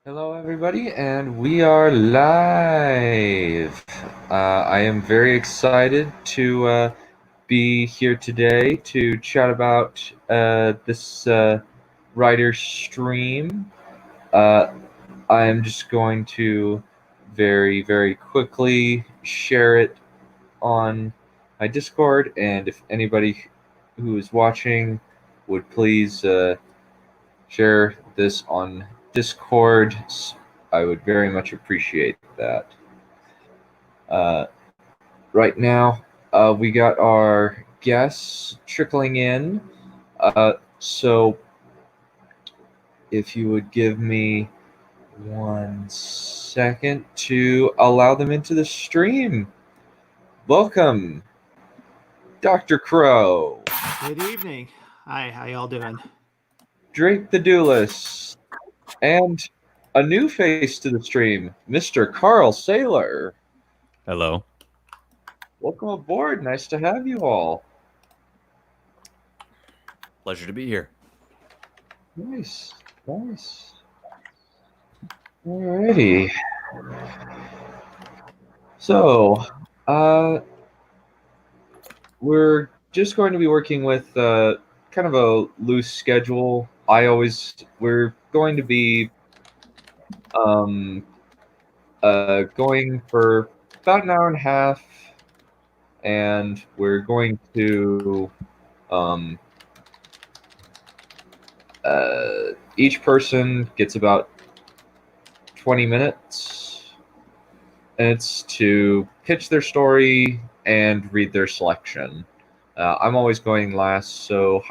Hello, everybody, and we are live. I am very excited to be here today to chat about this writer stream. Uh, I am just going to very, very quickly share it on my Discord, and if anybody who is watching would please share this on Discord. I would very much appreciate that. Uh, right now, we got our guests trickling in. So, if you would give me 1 second to allow them into the stream. Welcome, Dr. Crow, Good evening. Hi, how y'all doing? Drake the Duelist, and a new face to the stream, Mr. Carl Saylor. Hello. Welcome aboard. Nice to have you all. Pleasure to be here. Nice. Alrighty. So, we're just going to be working with kind of a loose schedule. We're going to be going for about an hour and a half, and we're going to each person gets about 20 minutes, and it's to pitch their story and read their selection. I'm always going last, so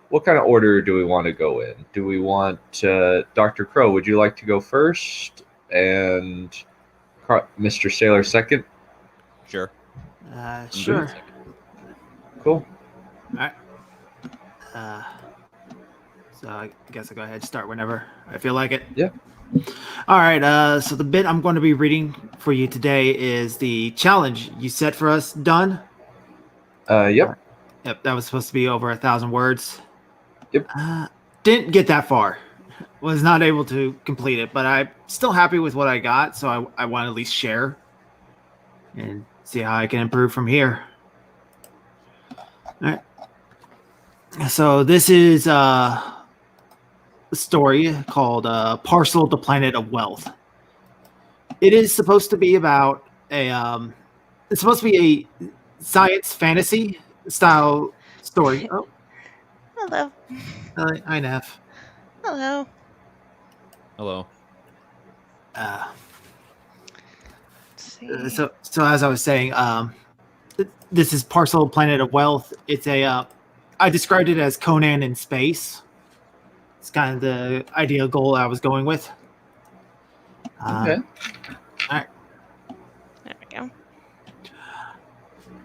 what kind of order do we want to go in? Do we want Dr. Crow? Would you like to go first, and Mr. Sailor second? Sure. Sure. Cool. All right. So I guess I'll go ahead and start whenever I feel like it. Yeah. All right. So the bit I'm going to be reading for you today is the challenge you set for us, Dunn. Yep. Yep. That was supposed to be over 1,000 words. Yep. Didn't get that far. Was not able to complete it, but I'm still happy with what I got. So I want to at least share and see how I can improve from here. All right. So this is a story called Parcel the Planet of Wealth. It is supposed to be about it's supposed to be a science fantasy style story. Oh, Hello. hi, Neph. Hello. Hello. Let's see. So as I was saying, this is Parcel Planet of Wealth. It's I described it as Conan in space. It's kind of the ideal goal I was going with. Okay. All right. There we go.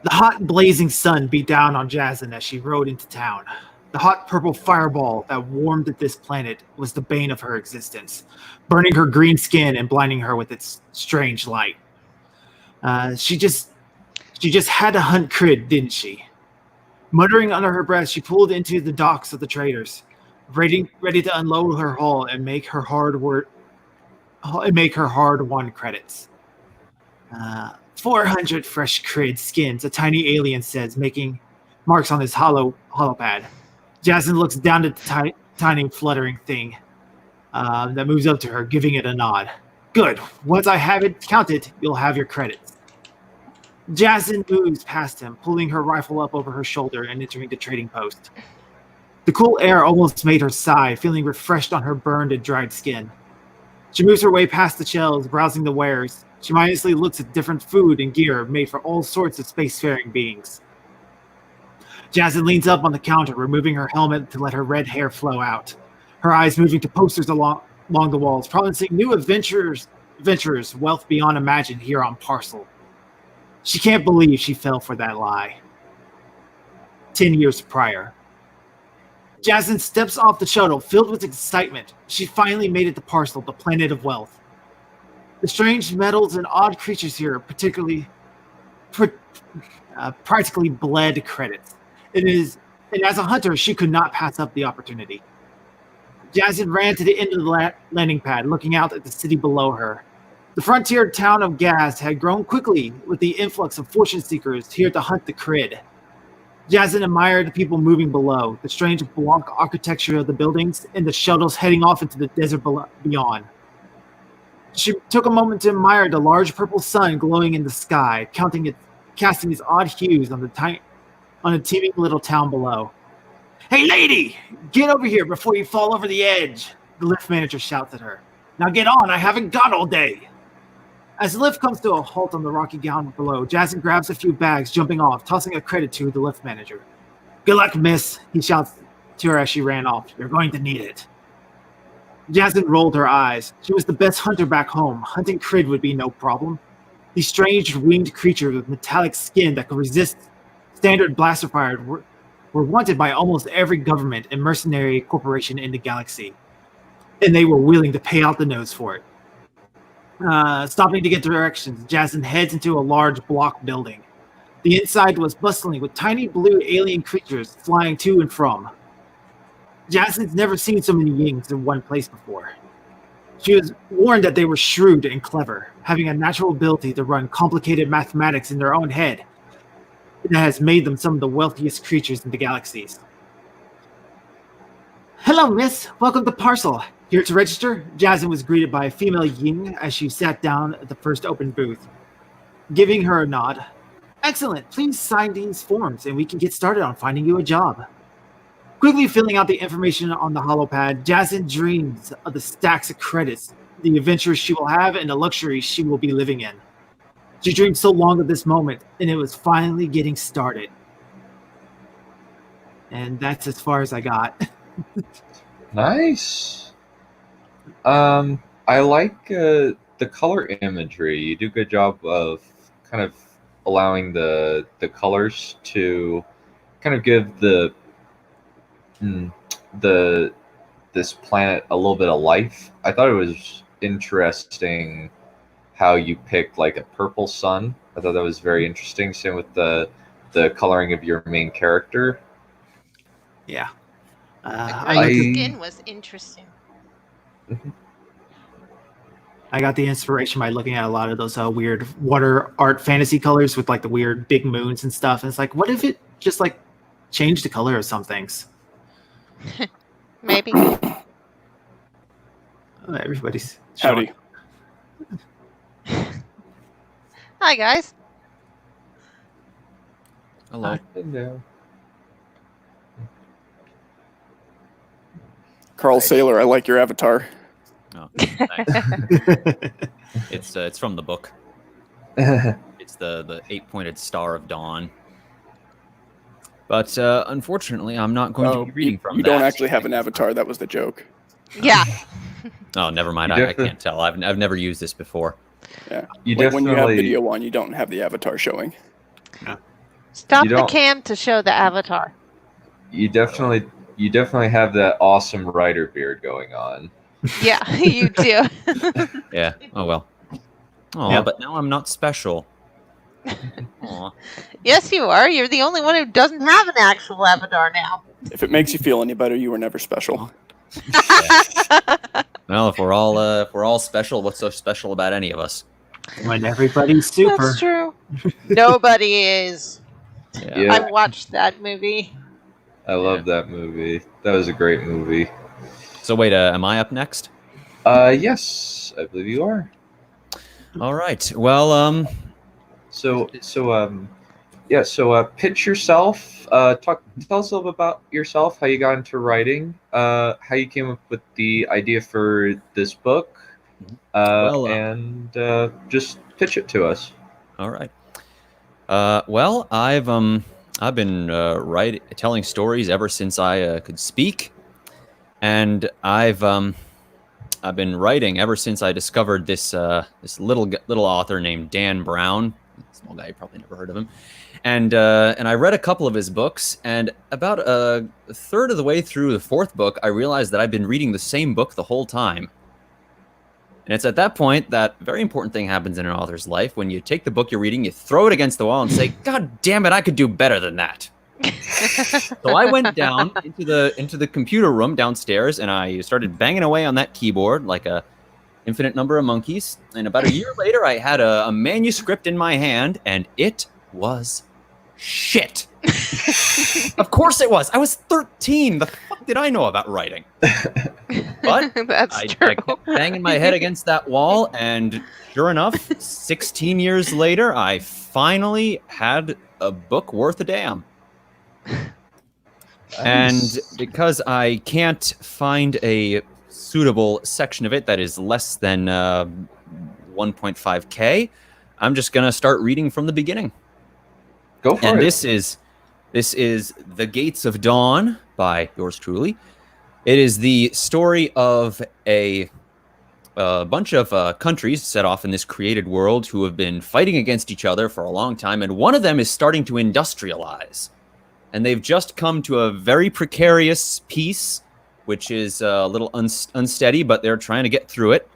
The hot, blazing sun beat down on Jazzin as she rode into town. The hot purple fireball that warmed at this planet was the bane of her existence, burning her green skin and blinding her with its strange light. She just had to hunt Crid, didn't she? Muttering under her breath, she pulled into the docks of the traders, ready to unload her hull and make her hard-won credits. 400 fresh Crid skins, a tiny alien says, making marks on his holopad. Jasmine looks down at the tiny fluttering thing that moves up to her, giving it a nod. Good. Once I have it counted, you'll have your credits. Jasmine moves past him, pulling her rifle up over her shoulder and entering the trading post. The cool air almost made her sigh, feeling refreshed on her burned and dried skin. She moves her way past the shelves, browsing the wares. She mindlessly looks at different food and gear made for all sorts of spacefaring beings. Jasmine leans up on the counter, removing her helmet to let her red hair flow out. Her eyes moving to posters along the walls, promising new adventurers wealth beyond imagine here on Parcel. She can't believe she fell for that lie. 10 years prior. Jasmine steps off the shuttle, filled with excitement. She finally made it to Parcel, the planet of wealth. The strange metals and odd creatures here practically bled credits. And as a hunter, she could not pass up the opportunity. Jazzy ran to the end of the landing pad, looking out at the city below her. The frontier town of Gaz had grown quickly with the influx of fortune seekers here to hunt the Crid. Jazzy admired the people moving below, the strange block architecture of the buildings, and the shuttles heading off into the desert beyond. She took a moment to admire the large purple sun glowing in the sky, casting its odd hues on the teeming little town below. "Hey, lady! Get over here before you fall over the edge!" the lift manager shouts at her. "Now get on, I haven't got all day!" As the lift comes to a halt on the rocky ground below, Jason grabs a few bags, jumping off, tossing a credit to the lift manager. "Good luck, miss," he shouts to her as she ran off. "You're going to need it." Jasmine rolled her eyes. She was the best hunter back home. Hunting Crid would be no problem. These strange winged creatures with metallic skin that could resist standard blaster fire were wanted by almost every government and mercenary corporation in the galaxy. And they were willing to pay out the nose for it. Stopping to get directions, Jasmine heads into a large block building. The inside was bustling with tiny blue alien creatures flying to and from. Jasmine's never seen so many yings in one place before. She was warned that they were shrewd and clever, having a natural ability to run complicated mathematics in their own head that has made them some of the wealthiest creatures in the galaxies. "Hello, miss. Welcome to Parcel. Here to register?" Jasmine was greeted by a female ying as she sat down at the first open booth. Giving her a nod. "Excellent. Please sign these forms and we can get started on finding you a job." Quickly filling out the information on the holopad, Jasmine dreams of the stacks of credits, the adventures she will have, and the luxuries she will be living in. She dreamed so long of this moment, and it was finally getting started. And that's as far as I got. Nice. I like the color imagery. You do a good job of kind of allowing the colors to kind of give this planet a little bit of life. I thought it was interesting how you picked like a purple sun. I thought that was very interesting. Same with the coloring of your main character. Yeah. The skin was interesting. I got the inspiration by looking at a lot of those weird water art fantasy colors with like the weird big moons and stuff. And it's like, what if it just like changed the color of some things? Maybe. Everybody's Howdy. Hi, guys. Hello. Hello. Carl Sailor, I like your avatar. Oh, nice. It's from the book. It's the 8-pointed Star of Dawn. But unfortunately, I'm not going to be reading from you that. don't actually have an avatar. That was the joke. Yeah. Oh, never mind. You I can't tell. I've never used this before. Yeah. You When you have definitely- video on, you don't have the avatar showing. Stop You the don't- cam to show the avatar. You definitely have that awesome writer beard going on. Yeah, you do. Yeah. Oh well. Oh, Yeah. but now I'm not special. Aw. Yes, you are. You're the only one who doesn't have an actual avatar now. If it makes you feel any better, you were never special. Well, if we're all special, what's so special about any of us? When everybody's super. That's true. Nobody is. Yeah. I've watched that movie. I love that movie. That was a great movie. So wait, am I up next? Yes, I believe you are. All right. Well, So pitch yourself. Tell us a little bit about yourself, how you got into writing, how you came up with the idea for this book, and just pitch it to us. all right. Well, I've been telling stories ever since I could speak, and I've been writing ever since I discovered this little author named Dan Brown. Small guy, you probably never heard of him. And I read a couple of his books, and about a third of the way through the fourth book, I realized that I've been reading the same book the whole time. And it's at that point that very important thing happens in an author's life. When you take the book you're reading, you throw it against the wall and say, "God damn it, I could do better than that." So I went down into the computer room downstairs, and I started banging away on that keyboard like a infinite number of monkeys. And about a year later, I had a manuscript in my hand, and it was shit. Of course it was. I was 13. The fuck did I know about writing? But That's I true. kept banging my head against that wall, and sure enough, 16 years later, I finally had a book worth a damn. And because I can't find a suitable section of it that is less than 1.5K, I'm just gonna start reading from the beginning. Go for And it. this is The Gates of Dawn by yours truly. It is the story of a bunch of countries set off in this created world who have been fighting against each other for a long time, and one of them is starting to industrialize. And they've just come to a very precarious peace, which is a little unsteady, but they're trying to get through it.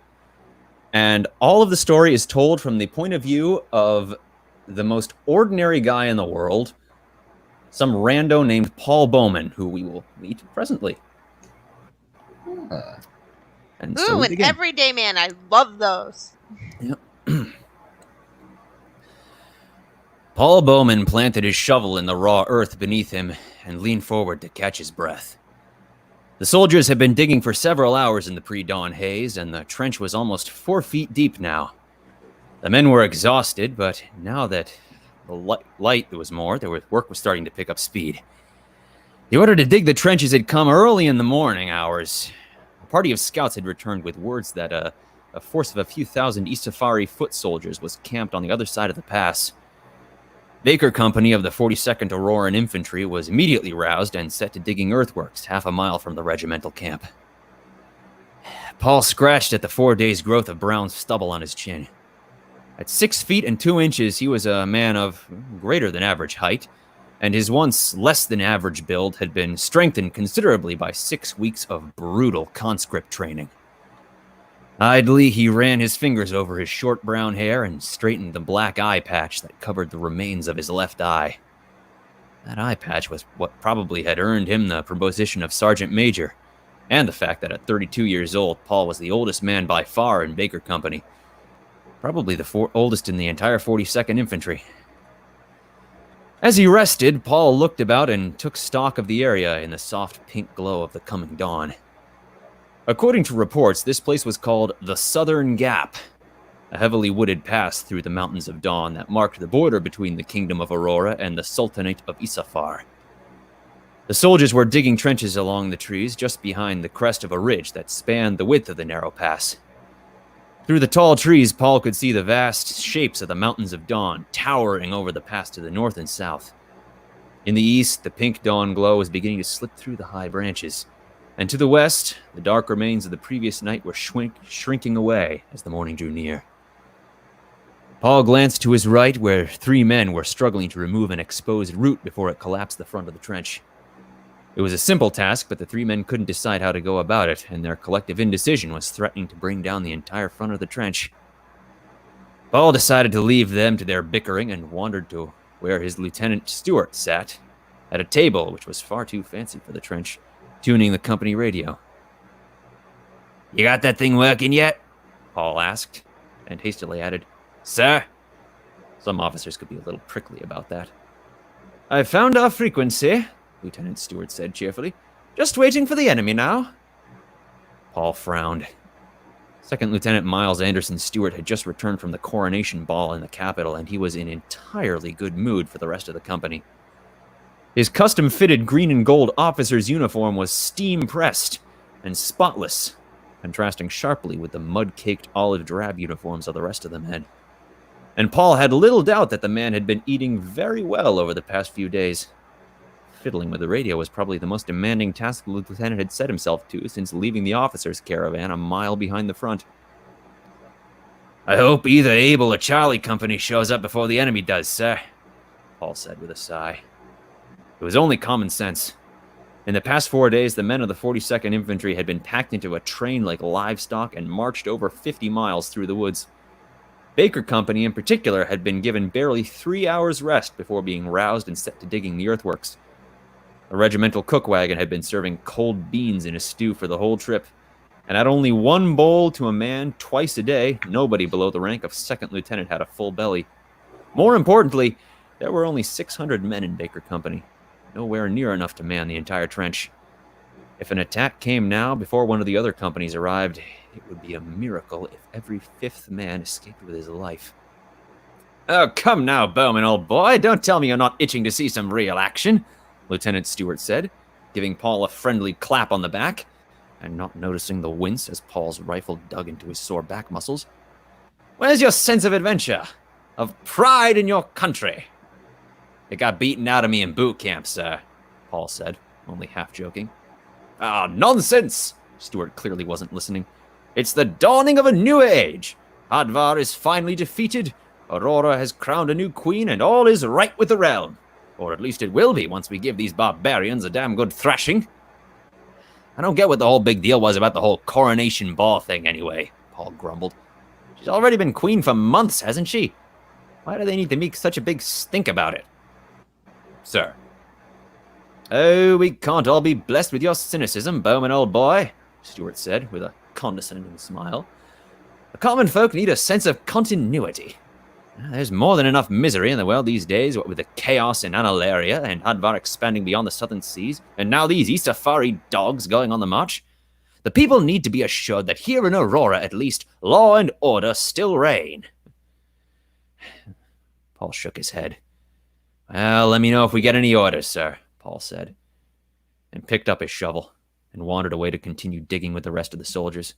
And all of the story is told from the point of view of the most ordinary guy in the world, some rando named Paul Bowman, who we will meet presently. And so Ooh, we an begin. everyday man. I love those. Paul Bowman planted his shovel in the raw earth beneath him and leaned forward to catch his breath. The soldiers had been digging for several hours in the pre-dawn haze, and the trench was almost 4 feet deep now. The men were exhausted, but now that the light was more, their work was starting to pick up speed. The order to dig the trenches had come early in the morning hours. A party of scouts had returned with words that a force of a few thousand Isafari foot soldiers was camped on the other side of the pass. Baker Company of the 42nd Auroran Infantry was immediately roused and set to digging earthworks half a mile from the regimental camp. Paul scratched at the 4 days' growth of brown stubble on his chin. At 6 feet and 2 inches, he was a man of greater than average height, and his once less than average build had been strengthened considerably by 6 weeks of brutal conscript training. Idly, he ran his fingers over his short brown hair and straightened the black eye patch that covered the remains of his left eye. That eye patch was what probably had earned him the promotion of Sergeant Major, and the fact that at 32 years old, Paul was the oldest man by far in Baker Company. Probably the oldest in the entire 42nd Infantry. As he rested, Paul looked about and took stock of the area in the soft pink glow of the coming dawn. According to reports, this place was called the Southern Gap, a heavily wooded pass through the mountains of Dawn that marked the border between the Kingdom of Aurora and the Sultanate of Isafar. The soldiers were digging trenches along the trees just behind the crest of a ridge that spanned the width of the narrow pass. Through the tall trees, Paul could see the vast shapes of the mountains of Dawn towering over the pass to the north and south. In the east, the pink dawn glow was beginning to slip through the high branches. And to the west, the dark remains of the previous night were shrinking away as the morning drew near. Paul glanced to his right, where 3 men were struggling to remove an exposed root before it collapsed the front of the trench. It was a simple task, but the 3 men couldn't decide how to go about it, and their collective indecision was threatening to bring down the entire front of the trench. Paul decided to leave them to their bickering and wandered to where his Lieutenant Stewart sat, at a table which was far too fancy for the trench, tuning the company radio. "You got that thing working yet?" Paul asked, and hastily added, "Sir?" Some officers could be a little prickly about that. "I've found our frequency," Lieutenant Stewart said cheerfully. "Just waiting for the enemy now." Paul frowned. Second Lieutenant Miles Anderson Stewart had just returned from the coronation ball in the capital, and he was in entirely good mood for the rest of the company. His custom-fitted green and gold officer's uniform was steam-pressed and spotless, contrasting sharply with the mud-caked olive drab uniforms of the rest of the men. And Paul had little doubt that the man had been eating very well over the past few days. Fiddling with the radio was probably the most demanding task the lieutenant had set himself to since leaving the officers' caravan a mile behind the front. "I hope either Abel or Charlie Company shows up before the enemy does, sir," Paul said with a sigh. It was only common sense. In the past 4 days, the men of the 42nd Infantry had been packed into a train like livestock and marched over 50 miles through the woods. Baker Company, in particular, had been given barely 3 hours rest before being roused and set to digging the earthworks. The regimental cook wagon had been serving cold beans in a stew for the whole trip, and at only one bowl to a man twice a day, nobody below the rank of second lieutenant had a full belly. More importantly, there were only 600 men in Baker Company, nowhere near enough to man the entire trench. If an attack came now before one of the other companies arrived, it would be a miracle if every fifth man escaped with his life. Oh, come now, Bowman, old boy. Don't tell me you're not itching to see some real action, Lieutenant Stewart said, giving Paul a friendly clap on the back, and not noticing the wince as Paul's rifle dug into his sore back muscles. Where's your sense of adventure? Of pride in your country? It got beaten out of me in boot camp, sir, Paul said, only half joking. Ah, nonsense! Stewart clearly wasn't listening. It's the dawning of a new age. Hadvar is finally defeated, Aurora has crowned a new queen, and all is right with the realm. Or at least it will be once we give these barbarians a damn good thrashing. I don't get what the whole big deal was about the whole coronation ball thing anyway, Paul grumbled. She's already been queen for months, hasn't she? Why do they need to make such a big stink about it? Sir. Oh, we can't all be blessed with your cynicism, Bowman, old boy, Stewart said with a condescending smile. The common folk need a sense of continuity. There's more than enough misery in the world these days, what with the chaos in Annalaria and Hadvar expanding beyond the southern seas, and now these Eastafari dogs going on the march. The people need to be assured that here in Aurora, at least, law and order still reign. Paul shook his head. Well, let me know if we get any orders, sir, Paul said, and picked up his shovel and wandered away to continue digging with the rest of the soldiers.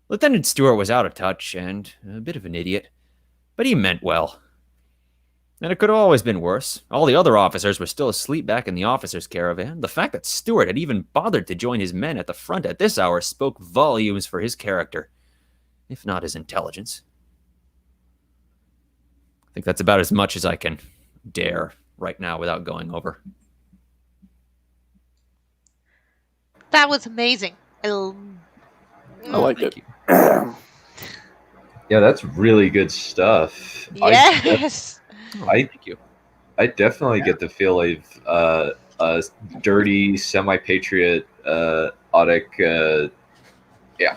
Lieutenant Stewart was out of touch and a bit of an idiot, but he meant well. And it could have always been worse. All the other officers were still asleep back in the officers' caravan. The fact that Stewart had even bothered to join his men at the front at this hour spoke volumes for his character, if not his intelligence. I think that's about as much as I can dare right now without going over. That was amazing. I like Thank it. you. Yeah, that's really good stuff. Yes. Thank you. I definitely get the feel of a dirty, semi-patriotic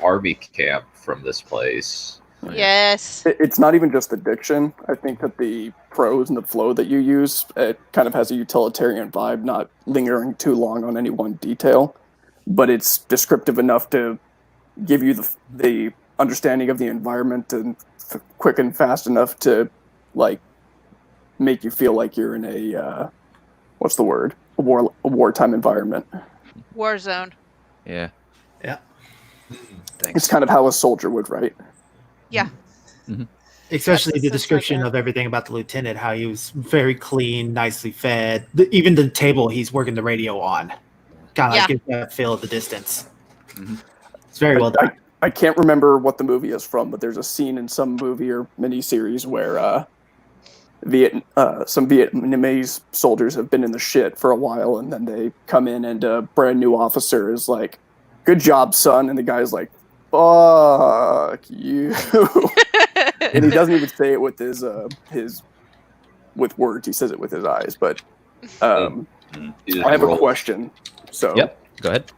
army camp from this place. Yes. It's not even just the diction. I think that the prose and the flow that you use, it kind of has a utilitarian vibe, not lingering too long on any one detail, but it's descriptive enough to give you the understanding of the environment and quick and fast enough to, like, make you feel like you're in a, what's the word? A wartime environment. War zone. Yeah. Yeah. Thanks. It's kind of how a soldier would write. Yeah. Mm-hmm. Especially That's the so description good. of everything about the lieutenant, how he was very clean, nicely fed. Even the table he's working the radio on kind of Yeah. gives that feel of the distance. Mhm. It's very well done. I can't remember what the movie is from, but there's a scene in some movie or miniseries where some Vietnamese soldiers have been in the shit for a while, and then they come in, and a brand new officer is like, "Good job, son," and the guy's like, "Fuck you," and he doesn't even say it with his with words. He says it with his eyes. But You just I have a roll. question. So, Yep. Go ahead.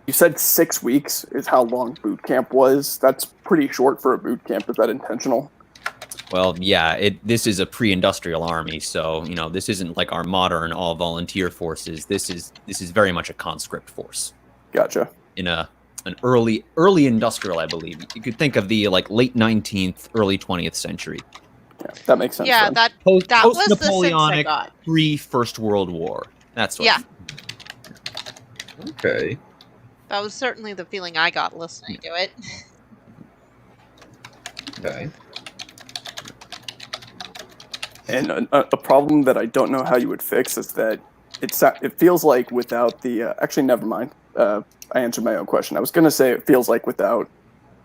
You said 6 weeks is how long boot camp was. That's pretty short for a boot camp. Is that intentional? Well, yeah, this is a pre-industrial army, so this isn't like our modern all-volunteer forces. This is very much a conscript force. Gotcha. In an early industrial, I believe. You could think of the late 19th, early 20th century. Yeah, that makes sense. Yeah, then. that was the sense I Post-Napoleonic, got. pre-First World War. That's what. Yeah. Okay. That was certainly the feeling I got listening to it. Okay. And a problem that I don't know how you would fix is that it feels like without the... actually, never mind. I answered my own question. I was going to say it feels like without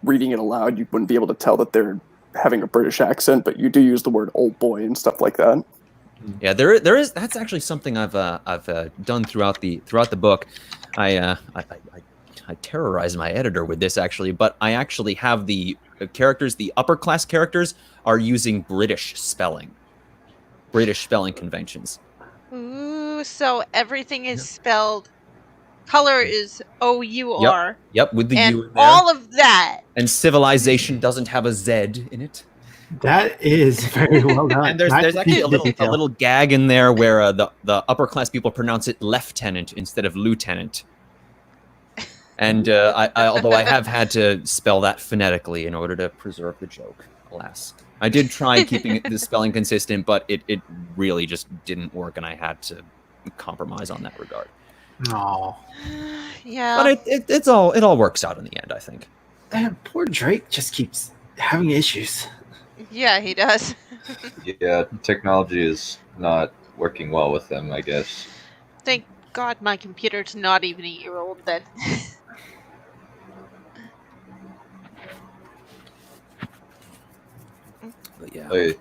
reading it aloud, you wouldn't be able to tell that they're having a British accent, but you do use the word old boy and stuff like that. Yeah, there is. That's actually something I've done throughout the book. I terrorized my editor with this actually, but I actually have the characters, the upper class characters, are using British spelling conventions. Ooh, so everything is spelled. Color is O-U-R. Yep, with the and U in there. all of that. And civilization doesn't have a Z in it. That is very well done. And there's Nice actually a detail. little gag in there where the upper class people pronounce it lieutenant instead of lieutenant. And I although I have had to spell that phonetically in order to preserve the joke, alas. I did try keeping the spelling consistent, but it really just didn't work, and I had to compromise on that regard. Oh, Yeah. But it all works out in the end, I think. damn, poor Drake just keeps having issues. Yeah, he does. Yeah, technology is not working well with them, I guess. Thank God my computer's not even a year old then. But yeah. Wait,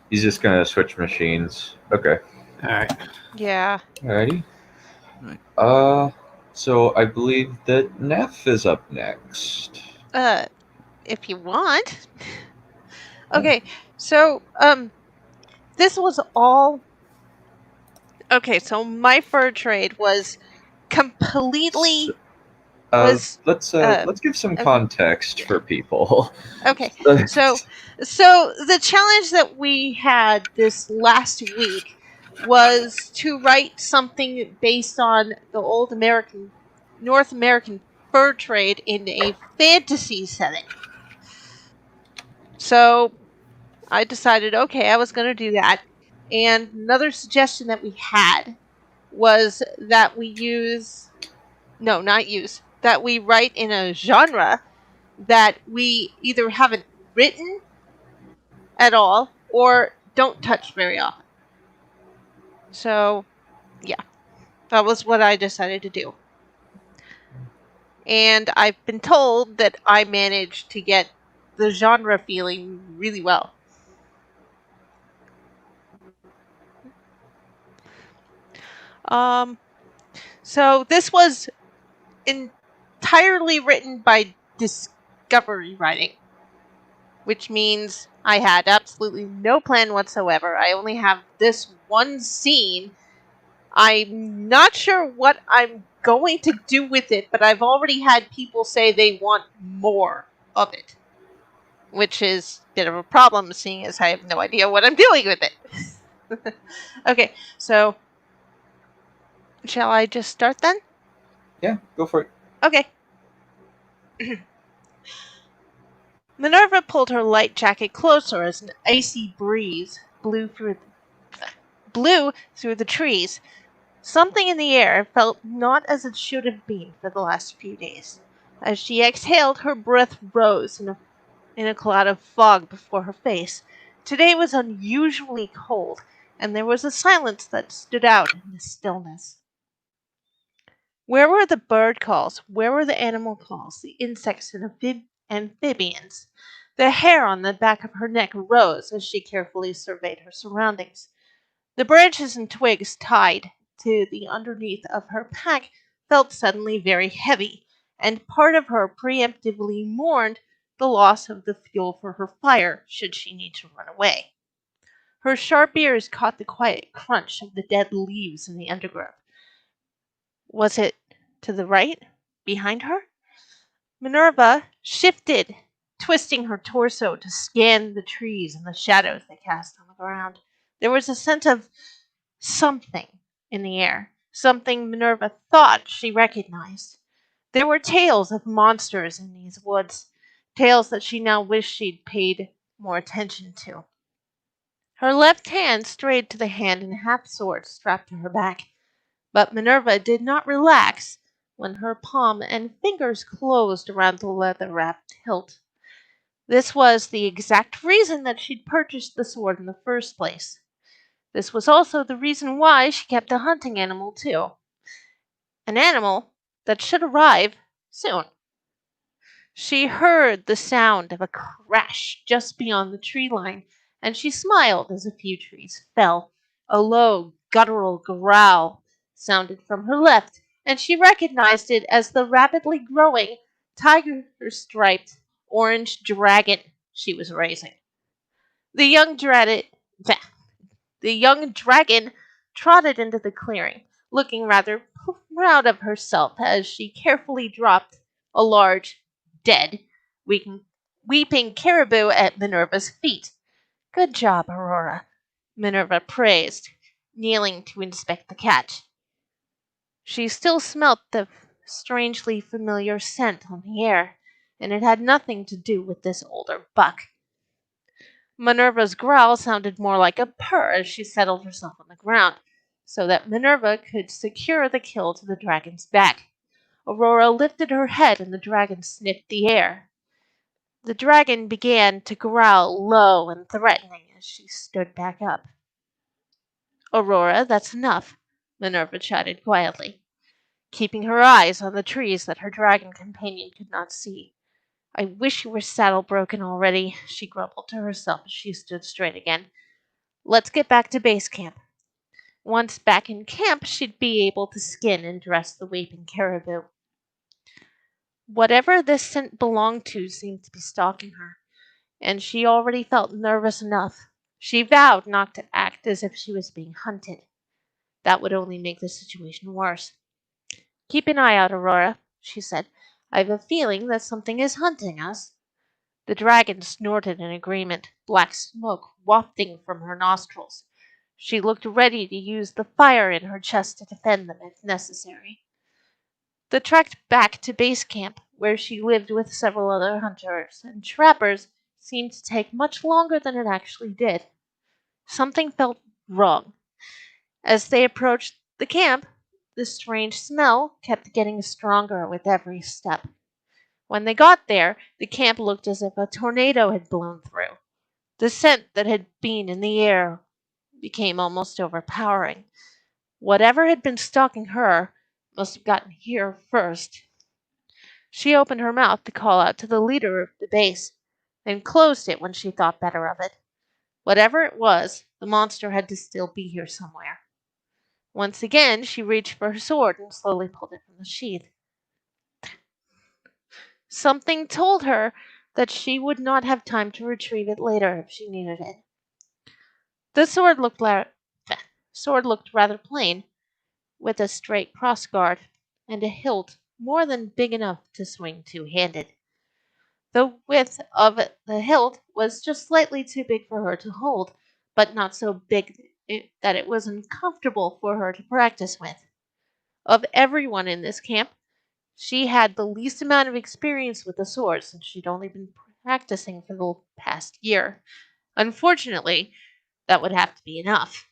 he's just gonna switch machines. Okay. All right. Yeah. Alrighty. Right. So I believe that Neph is up next. If you want. Okay, so this was all. Okay, so my fur trade was completely. Let's give some context for people. Okay, so the challenge that we had this last week was to write something based on the old North American fur trade in a fantasy setting. So I decided, okay, I was going to do that. And another suggestion that we had was that that we write in a genre that we either haven't written at all or don't touch very often. So, yeah, that was what I decided to do. And I've been told that I managed to get the genre feeling really well. So this was entirely written by discovery writing, which means I had absolutely no plan whatsoever. I only have this one scene. I'm not sure what I'm going to do with it, but I've already had people say they want more of it, which is a bit of a problem, seeing as I have no idea what I'm doing with it. Okay, so shall I just start then? Yeah, go for it. Okay. Minerva pulled her light jacket closer as an icy breeze blew through the trees. Something in the air felt not as it should have been for the last few days. As she exhaled, her breath rose in a cloud of fog before her face. Today was unusually cold, and there was a silence that stood out in the stillness. Where were the bird calls? Where were the animal calls? The insects and amphibians? The hair on the back of her neck rose as she carefully surveyed her surroundings. The branches and twigs tied to the underneath of her pack felt suddenly very heavy, and part of her preemptively mourned the loss of the fuel for her fire should she need to run away. Her sharp ears caught the quiet crunch of the dead leaves in the undergrowth. Was it to the right, behind her? Minerva shifted, twisting her torso to scan the trees and the shadows they cast on the ground. There was a sense of something in the air, something Minerva thought she recognized. There were tales of monsters in these woods, tales that she now wished she'd paid more attention to. Her left hand strayed to the hand and half sword strapped to her back. But Minerva did not relax when her palm and fingers closed around the leather-wrapped hilt. This was the exact reason that she'd purchased the sword in the first place. This was also the reason why she kept a hunting animal, too. An animal that should arrive soon. She heard the sound of a crash just beyond the tree line, and she smiled as a few trees fell. A low, guttural growl sounded from her left, and she recognized it as the rapidly growing, tiger-striped orange dragon she was raising. The young dragon trotted into the clearing, looking rather proud of herself as she carefully dropped a large, dead, weeping caribou at Minerva's feet. Good job, Aurora, Minerva praised, kneeling to inspect the catch. She still smelt the strangely familiar scent on the air, and it had nothing to do with this older buck. Minerva's growl sounded more like a purr as she settled herself on the ground, so that Minerva could secure the kill to the dragon's back. Aurora lifted her head and the dragon sniffed the air. The dragon began to growl low and threatening as she stood back up. Aurora, that's enough, Minerva chatted quietly, keeping her eyes on the trees that her dragon companion could not see. I wish you were saddle broken already, she grumbled to herself as she stood straight again. Let's get back to base camp. Once back in camp, she'd be able to skin and dress the weeping caribou. Whatever this scent belonged to seemed to be stalking her, and she already felt nervous enough. She vowed not to act as if she was being hunted. That would only make the situation worse. Keep an eye out, Aurora, she said. I have a feeling that something is hunting us. The dragon snorted in agreement, black smoke wafting from her nostrils. She looked ready to use the fire in her chest to defend them if necessary. They trekked back to base camp, where she lived with several other hunters and trappers, seemed to take much longer than it actually did. Something felt wrong. As they approached the camp, the strange smell kept getting stronger with every step. When they got there, the camp looked as if a tornado had blown through. The scent that had been in the air became almost overpowering. Whatever had been stalking her must have gotten here first. She opened her mouth to call out to the leader of the base, then closed it when she thought better of it. Whatever it was, the monster had to still be here somewhere. Once again, she reached for her sword and slowly pulled it from the sheath. Something told her that she would not have time to retrieve it later if she needed it. The sword looked rather plain, with a straight crossguard and a hilt more than big enough to swing two-handed. The width of the hilt was just slightly too big for her to hold, but not so big that it was uncomfortable for her to practice with. Of everyone in this camp, she had the least amount of experience with the sword since she'd only been practicing for the past year. Unfortunately, that would have to be enough.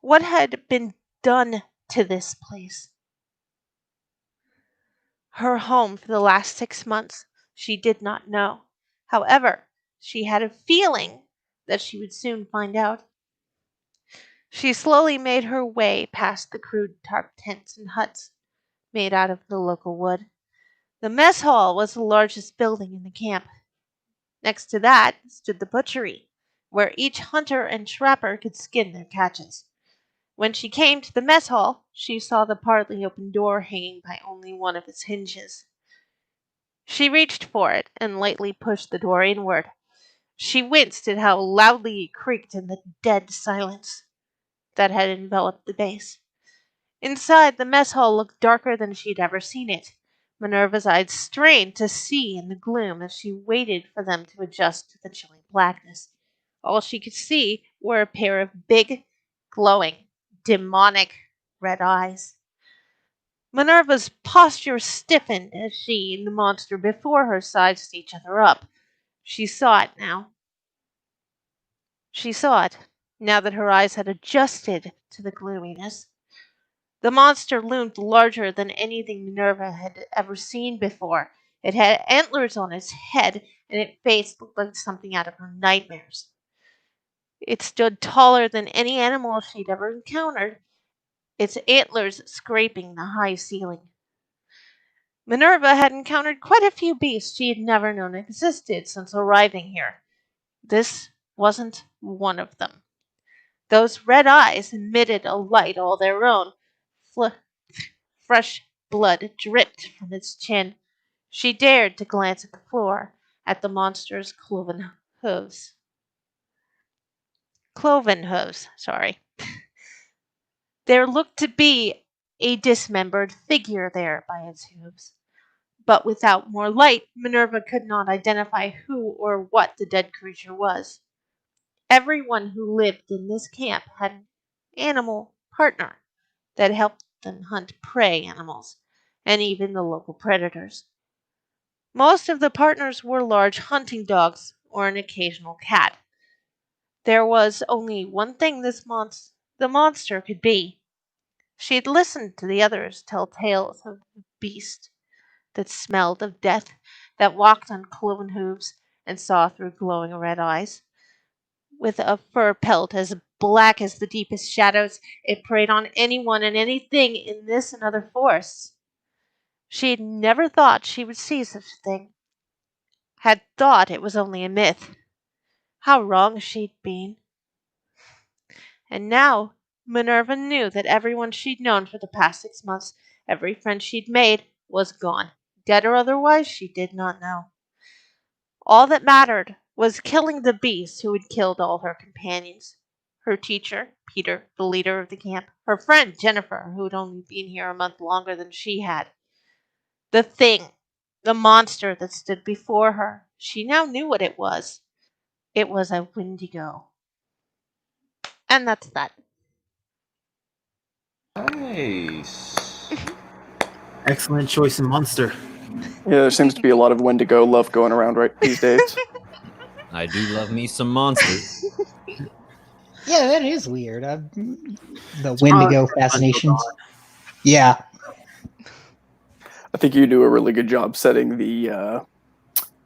What had been done to this place? Her home for the last 6 months, she did not know. However, she had a feeling that she would soon find out. She slowly made her way past the crude tarp tents and huts made out of the local wood. The mess hall was the largest building in the camp. Next to that stood the butchery, where each hunter and trapper could skin their catches. When she came to the mess hall, she saw the partly open door hanging by only one of its hinges. She reached for it and lightly pushed the door inward. She winced at how loudly it creaked in the dead silence that had enveloped the base. Inside, the mess hall looked darker than she'd ever seen it. Minerva's eyes strained to see in the gloom as she waited for them to adjust to the chilling blackness. All she could see were a pair of big, glowing, demonic red eyes. Minerva's posture stiffened as she and the monster before her sized each other up. She saw it now. She saw it, now that her eyes had adjusted to the gloominess. The monster loomed larger than anything Minerva had ever seen before. It had antlers on its head, and its face looked like something out of her nightmares. It stood taller than any animal she'd ever encountered, its antlers scraping the high ceiling. Minerva had encountered quite a few beasts she had never known existed since arriving here. This wasn't one of them. Those red eyes emitted a light all their own. Fresh blood dripped from its chin. She dared to glance at the floor, at the monster's cloven hooves. cloven hooves, sorry. There looked to be a dismembered figure there by its hooves. But without more light, Minerva could not identify who or what the dead creature was. Everyone who lived in this camp had an animal partner that helped them hunt prey animals, and even the local predators. Most of the partners were large hunting dogs or an occasional cat. There was only one thing the monster could be. She had listened to the others tell tales of a beast that smelled of death, that walked on cloven hooves and saw through glowing red eyes. With a fur pelt as black as the deepest shadows, it preyed on anyone and anything in this and other forests. She had never thought she would see such a thing, had thought it was only a myth. How wrong she'd been. And now Minerva knew that everyone she'd known for the past 6 months, every friend she'd made, was gone. Dead or otherwise, she did not know. All that mattered was killing the beast who had killed all her companions. Her teacher, Peter, the leader of the camp. Her friend, Jennifer, who had only been here a month longer than she had. The thing, the monster that stood before her. She now knew what it was. It was a Wendigo. And that's that. Nice. Excellent choice in monster. Yeah, there seems to be a lot of Wendigo love going around right these days. I do love me some monsters. Yeah, that is weird. The Wendigo fascinations. Yeah. I think you do a really good job setting the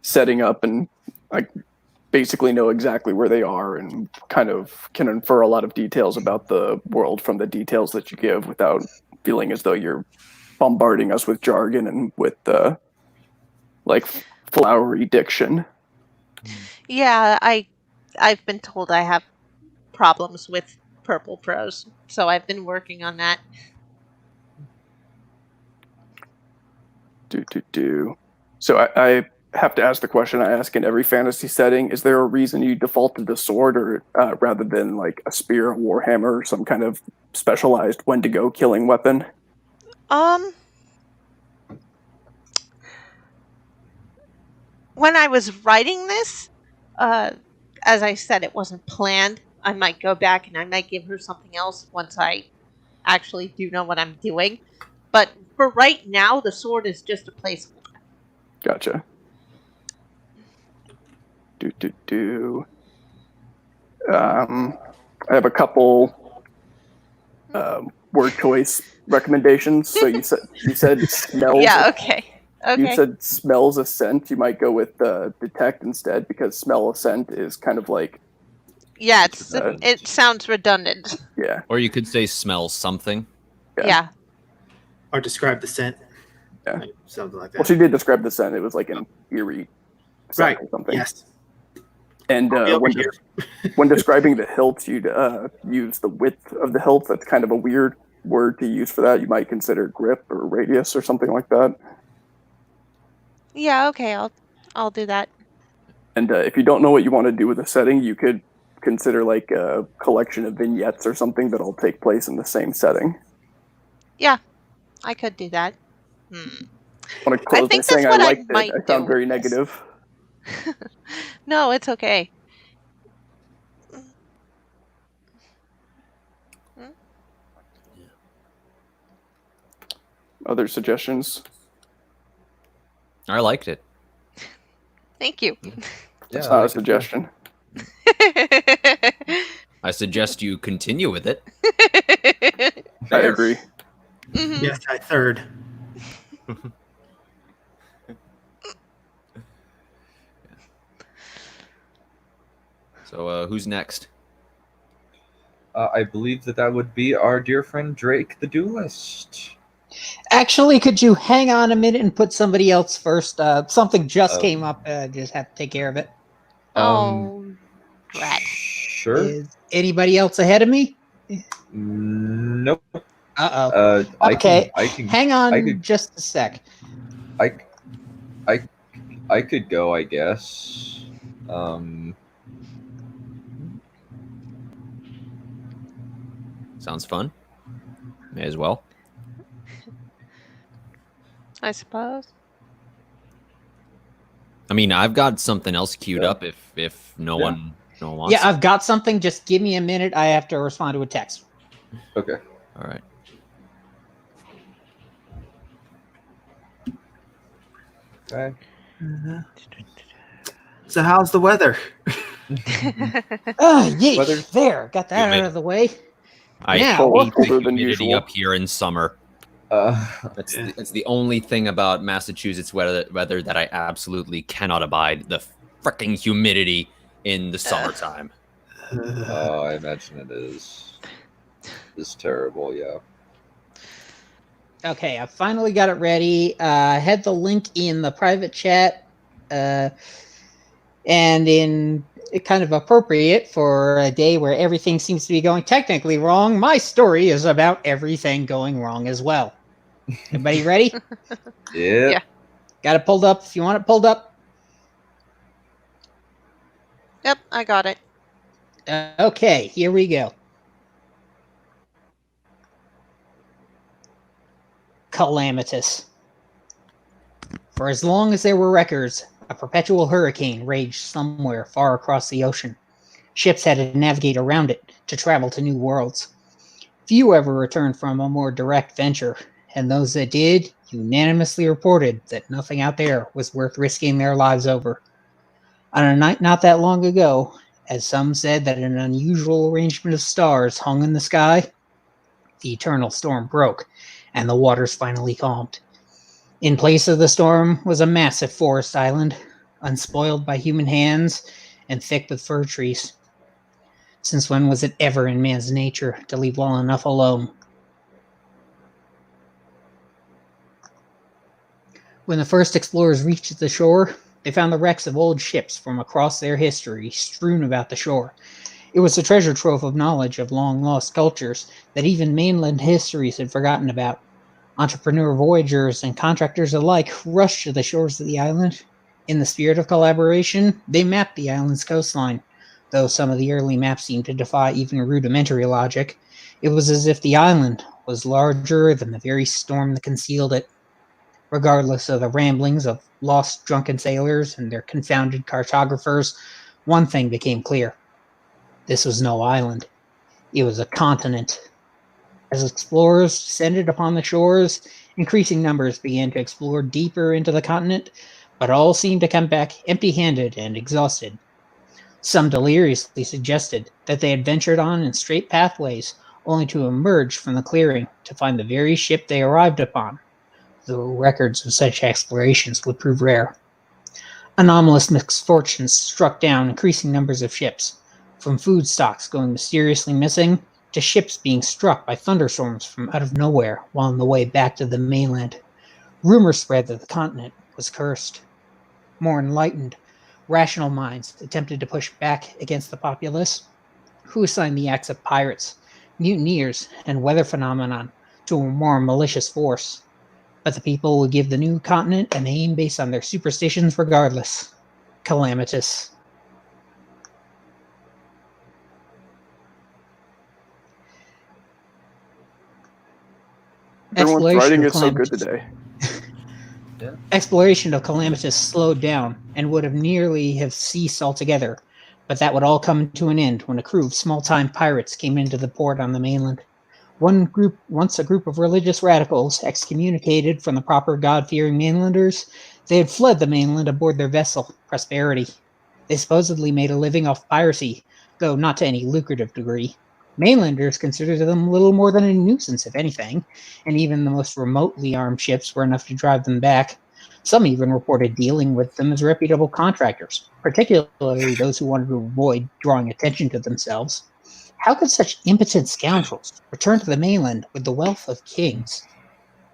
setting up, and like basically know exactly where they are, and kind of can infer a lot of details about the world from the details that you give, without feeling as though you're bombarding us with jargon and with like flowery diction. Yeah, I've been told I have problems with purple prose, so I've been working on that. So I have to ask the question I ask in every fantasy setting: is there a reason you default to the sword, or rather than like a spear, a warhammer, or some kind of specialized Wendigo killing weapon? When I was writing this, as I said, it wasn't planned. I might go back and I might give her something else once I actually do know what I'm doing. But for right now, the sword is just a placeholder. Gotcha. I have a couple word choice recommendations. So you said smells. Yeah. Okay. You said smells a scent. You might go with detect instead, because smell a scent is kind of like. Yeah, it sounds redundant. Yeah. Or you could say smell something. Yeah. Or describe the scent. Yeah. Like, something like that. Well, she did describe the scent. It was like an eerie scent or something. Yes. And when describing the hilt, you'd use the width of the hilt. That's kind of a weird word to use for that. You might consider grip or radius or something like that. Yeah. Okay. I'll do that. And if you don't know what you want to do with a setting, you could consider like a collection of vignettes or something that'll take place in the same setting. Yeah, I could do that. I want to close by saying I liked it. I sound very negative. No, it's okay. Other suggestions? I liked it. Thank you. That's not a suggestion. I suggest you continue with it. I agree. Mm-hmm. Yes, I third. So who's next? I believe that would be our dear friend Drake the Duelist. Actually, could you hang on a minute and put somebody else first? Something just came up. Just have to take care of it. Drat. Sure. Is anybody else ahead of me? Nope. Uh-oh. Okay. I can hang on just a sec. I could go, I guess. Sounds fun. May as well. I suppose. I mean, I've got something else queued up if no one wants. Yeah, I've got something. Just give me a minute. I have to respond to a text. Okay. All right. Okay. So how's the weather? Yay! Weather- There, got that Humid. out of the way. I Yeah, hate the colder than humidity usual. up here in summer. That's the only thing about Massachusetts weather that I absolutely cannot abide. The freaking humidity in the summertime. I imagine it is. It's terrible, yeah. Okay, I finally got it ready. I had the link in the private chat, and in kind of appropriate for a day where everything seems to be going technically wrong, my story is about everything going wrong as well. Everybody ready? Yeah. Got it pulled up if you want it pulled up. Yep, I got it. Okay, here we go. Calamitous. For as long as there were records, a perpetual hurricane raged somewhere far across the ocean. Ships had to navigate around it to travel to new worlds. Few ever returned from a more direct venture, and those that did unanimously reported that nothing out there was worth risking their lives over. On a night not that long ago, as some said that an unusual arrangement of stars hung in the sky, the eternal storm broke, and the waters finally calmed. In place of the storm was a massive forest island, unspoiled by human hands and thick with fir trees. Since when was it ever in man's nature to leave well enough alone? When the first explorers reached the shore, they found the wrecks of old ships from across their history strewn about the shore. It was a treasure trove of knowledge of long-lost cultures that even mainland histories had forgotten about. Entrepreneur voyagers and contractors alike rushed to the shores of the island. In the spirit of collaboration, they mapped the island's coastline. Though some of the early maps seemed to defy even rudimentary logic, it was as if the island was larger than the very storm that concealed it. Regardless of the ramblings of lost drunken sailors and their confounded cartographers, one thing became clear. This was no island. It was a continent. As explorers descended upon the shores, increasing numbers began to explore deeper into the continent, but all seemed to come back empty-handed and exhausted. Some deliriously suggested that they had ventured on in straight pathways, only to emerge from the clearing to find the very ship they arrived upon, though records of such explorations would prove rare. Anomalous misfortunes struck down increasing numbers of ships, from food stocks going mysteriously missing to ships being struck by thunderstorms from out of nowhere while on the way back to the mainland. Rumors spread that the continent was cursed. More enlightened, rational minds attempted to push back against the populace, who assigned the acts of pirates, mutineers, and weather phenomenon to a more malicious force. But the people would give the new continent a name based on their superstitions regardless. Calamitous. Everyone's writing it so good today. Exploration of Calamitous slowed down and would have nearly have ceased altogether, but that would all come to an end when a crew of small-time pirates came into the port on the mainland. Once a group of religious radicals excommunicated from the proper God-fearing mainlanders, they had fled the mainland aboard their vessel, Prosperity. They supposedly made a living off piracy, though not to any lucrative degree. Mainlanders considered them little more than a nuisance, if anything, and even the most remotely armed ships were enough to drive them back. Some even reported dealing with them as reputable contractors, particularly those who wanted to avoid drawing attention to themselves. How could such impotent scoundrels return to the mainland with the wealth of kings?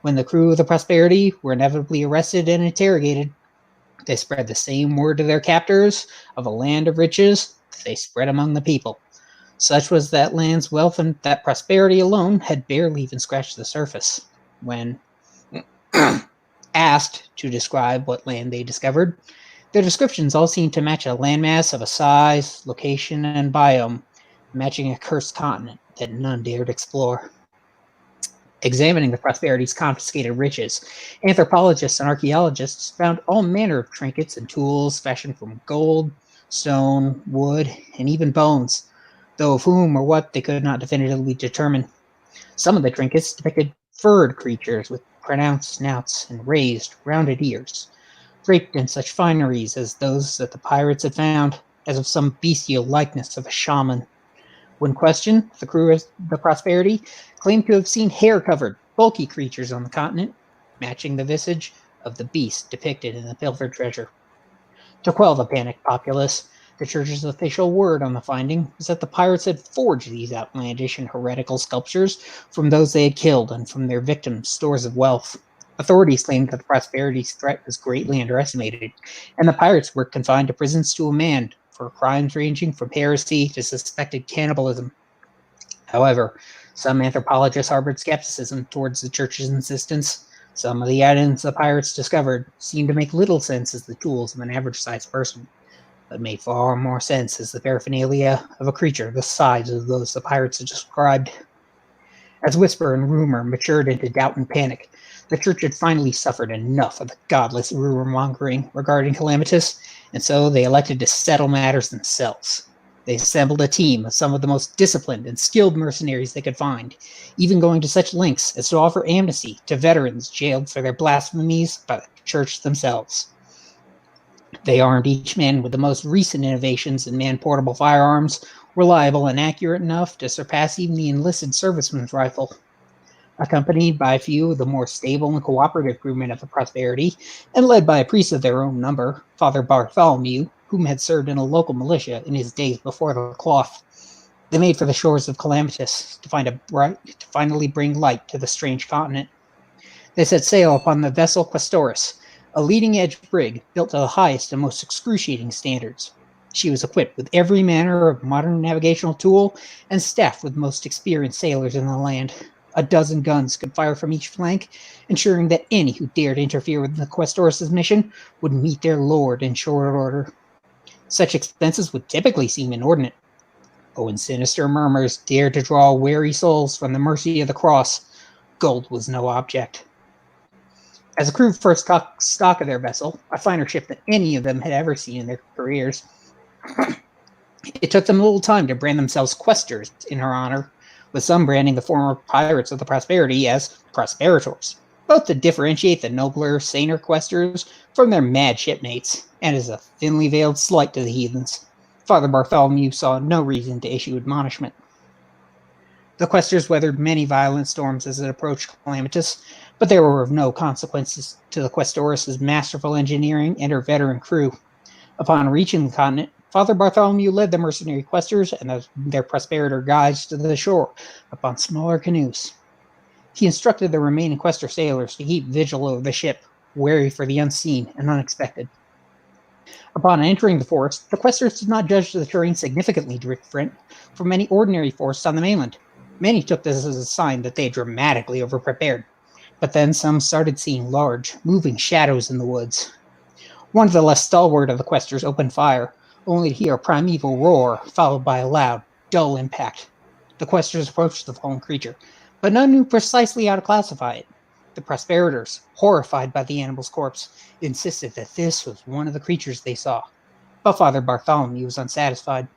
When the crew of the Prosperity were inevitably arrested and interrogated, they spread the same word to their captors of a land of riches that they spread among the people. Such was that land's wealth and that Prosperity alone had barely even scratched the surface. When asked to describe what land they discovered, their descriptions all seemed to match a landmass of a size, location, and biome, matching a cursed continent that none dared explore. Examining the Prosperity's confiscated riches, anthropologists and archaeologists found all manner of trinkets and tools fashioned from gold, stone, wood, and even bones, though of whom or what they could not definitively determine. Some of the trinkets depicted furred creatures with pronounced snouts and raised, rounded ears, draped in such fineries as those that the pirates had found, as of some bestial likeness of a shaman. When questioned, the crew of the Prosperity claimed to have seen hair-covered, bulky creatures on the continent, matching the visage of the beast depicted in the pilfered treasure. To quell the panicked populace, the church's official word on the finding was that the pirates had forged these outlandish and heretical sculptures from those they had killed and from their victims' stores of wealth. Authorities claimed that the Prosperity's threat was greatly underestimated, and the pirates were confined to prisons to a man for crimes ranging from heresy to suspected cannibalism. However, some anthropologists harbored skepticism towards the church's insistence. Some of the items the pirates discovered seemed to make little sense as the tools of an average-sized person, but made far more sense as the paraphernalia of a creature the size of those the pirates had described. As whisper and rumor matured into doubt and panic, the church had finally suffered enough of the godless rumor-mongering regarding Calamitous, and so they elected to settle matters themselves. They assembled a team of some of the most disciplined and skilled mercenaries they could find, even going to such lengths as to offer amnesty to veterans jailed for their blasphemies by the church themselves. They armed each man with the most recent innovations in man-portable firearms, reliable and accurate enough to surpass even the enlisted serviceman's rifle. Accompanied by a few of the more stable and cooperative crewmen of the Prosperity, and led by a priest of their own number, Father Bartholomew, whom had served in a local militia in his days before the cloth, they made for the shores of Calamitous to finally bring light to the strange continent. They set sail upon the vessel Questoris, a leading-edge brig built to the highest and most excruciating standards. She was equipped with every manner of modern navigational tool and staffed with the most experienced sailors in the land. A dozen guns could fire from each flank, ensuring that any who dared interfere with the Questoris' mission would meet their lord in short order. Such expenses would typically seem inordinate, but when sinister murmurs dared to draw weary souls from the mercy of the cross, gold was no object. As the crew first took stock of their vessel, a finer ship than any of them had ever seen in their careers, it took them a little time to brand themselves Questers in her honor, with some branding the former pirates of the Prosperity as Prosperators, both to differentiate the nobler, saner Questers from their mad shipmates, and as a thinly veiled slight to the heathens. Father Bartholomew saw no reason to issue admonishment. The Questers weathered many violent storms as it approached Calamitous, but they were of no consequences to the Questoris' masterful engineering and her veteran crew. Upon reaching the continent, Father Bartholomew led the mercenary Questers and their Prosperator guides to the shore upon smaller canoes. He instructed the remaining Quester sailors to keep vigil over the ship, wary for the unseen and unexpected. Upon entering the forest, the Questers did not judge the terrain significantly different from any ordinary forest on the mainland. Many took this as a sign that they had dramatically overprepared, but then some started seeing large, moving shadows in the woods. One of the less stalwart of the Questers opened fire, only to hear a primeval roar, followed by a loud, dull impact. The Questers approached the fallen creature, but none knew precisely how to classify it. The Prosperators, horrified by the animal's corpse, insisted that this was one of the creatures they saw, but Father Bartholomew was unsatisfied.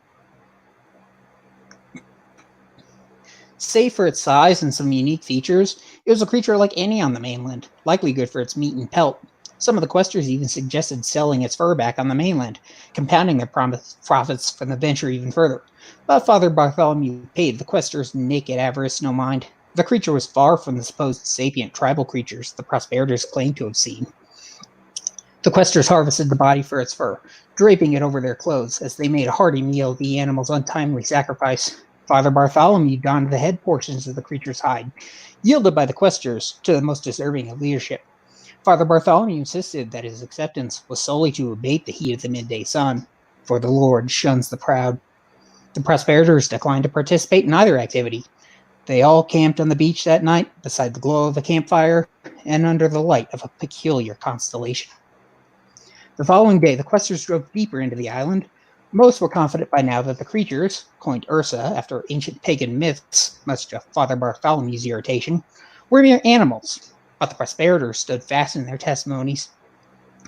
Save for its size and some unique features, it was a creature like any on the mainland, likely good for its meat and pelt. Some of the Questers even suggested selling its fur back on the mainland, compounding their profits from the venture even further. But Father Bartholomew paid the Questers' naked avarice no mind. The creature was far from the supposed sapient tribal creatures the Prosperators claimed to have seen. The Questers harvested the body for its fur, draping it over their clothes as they made a hearty meal of the animal's untimely sacrifice. Father Bartholomew donned the head portions of the creature's hide, yielded by the Questers to the most deserving of leadership. Father Bartholomew insisted that his acceptance was solely to abate the heat of the midday sun, for the Lord shuns the proud. The Prosperators declined to participate in either activity. They all camped on the beach that night, beside the glow of a campfire, and under the light of a peculiar constellation. The following day, the Questers drove deeper into the island, Most were confident by now that the creatures, coined Ursa after ancient pagan myths, much to Father Bartholomew's irritation, were mere animals, but the Prosperators stood fast in their testimonies.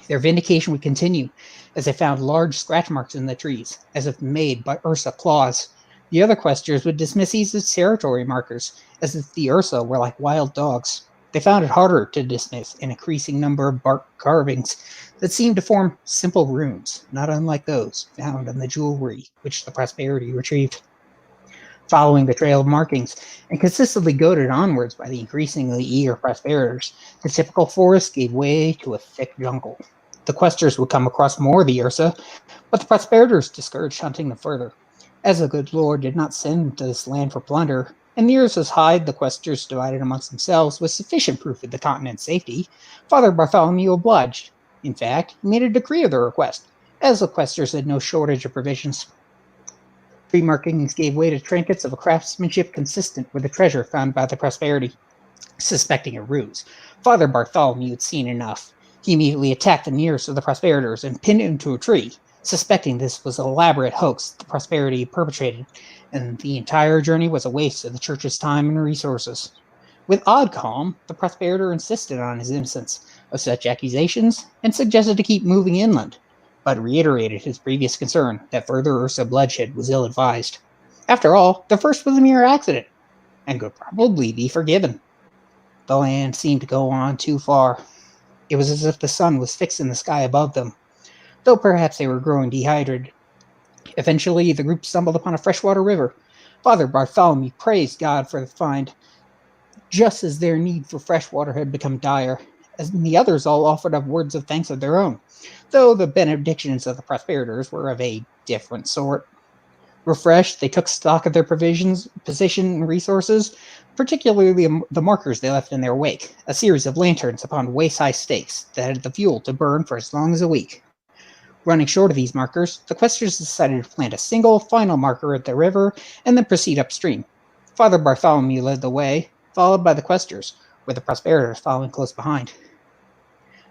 Their vindication would continue as they found large scratch marks in the trees, as if made by Ursa claws. The other questers would dismiss these as territory markers, as if the Ursa were like wild dogs. They found it harder to dismiss an increasing number of bark carvings that seemed to form simple runes, not unlike those found on the jewelry which the Prosperity retrieved. Following the trail of markings, and consistently goaded onwards by the increasingly eager Prosperators, the typical forest gave way to a thick jungle. The questers would come across more of the Ursa, but the Prosperators discouraged hunting them further. As the good Lord did not send them to this land for plunder, and the Ursa's hide the questers divided amongst themselves was sufficient proof of the continent's safety, Father Bartholomew obliged. In fact, he made a decree of their request, as the questers had no shortage of provisions. Tree markings gave way to trinkets of a craftsmanship consistent with the treasure found by the Prosperity. Suspecting a ruse, Father Bartholomew had seen enough. He immediately attacked the nearest of the Prosperators and pinned him to a tree, suspecting this was an elaborate hoax the Prosperity perpetrated, and the entire journey was a waste of the Church's time and resources. With odd calm, the Prosperator insisted on his innocence of such accusations and suggested to keep moving inland, but reiterated his previous concern that further Ursa bloodshed was ill-advised. After all, the first was a mere accident, and could probably be forgiven. The land seemed to go on too far. It was as if the sun was fixed in the sky above them, though perhaps they were growing dehydrated. Eventually, the group stumbled upon a freshwater river. Father Bartholomew praised God for the find, just as their need for fresh water had become dire, as the others all offered up words of thanks of their own, though the benedictions of the Prosperators were of a different sort. Refreshed, they took stock of their provisions, position, and resources, particularly the markers they left in their wake, a series of lanterns upon waist-high stakes that had the fuel to burn for as long as a week. Running short of these markers, the questers decided to plant a single, final marker at the river and then proceed upstream. Father Bartholomew led the way, followed by the questers, with the Prosperators following close behind.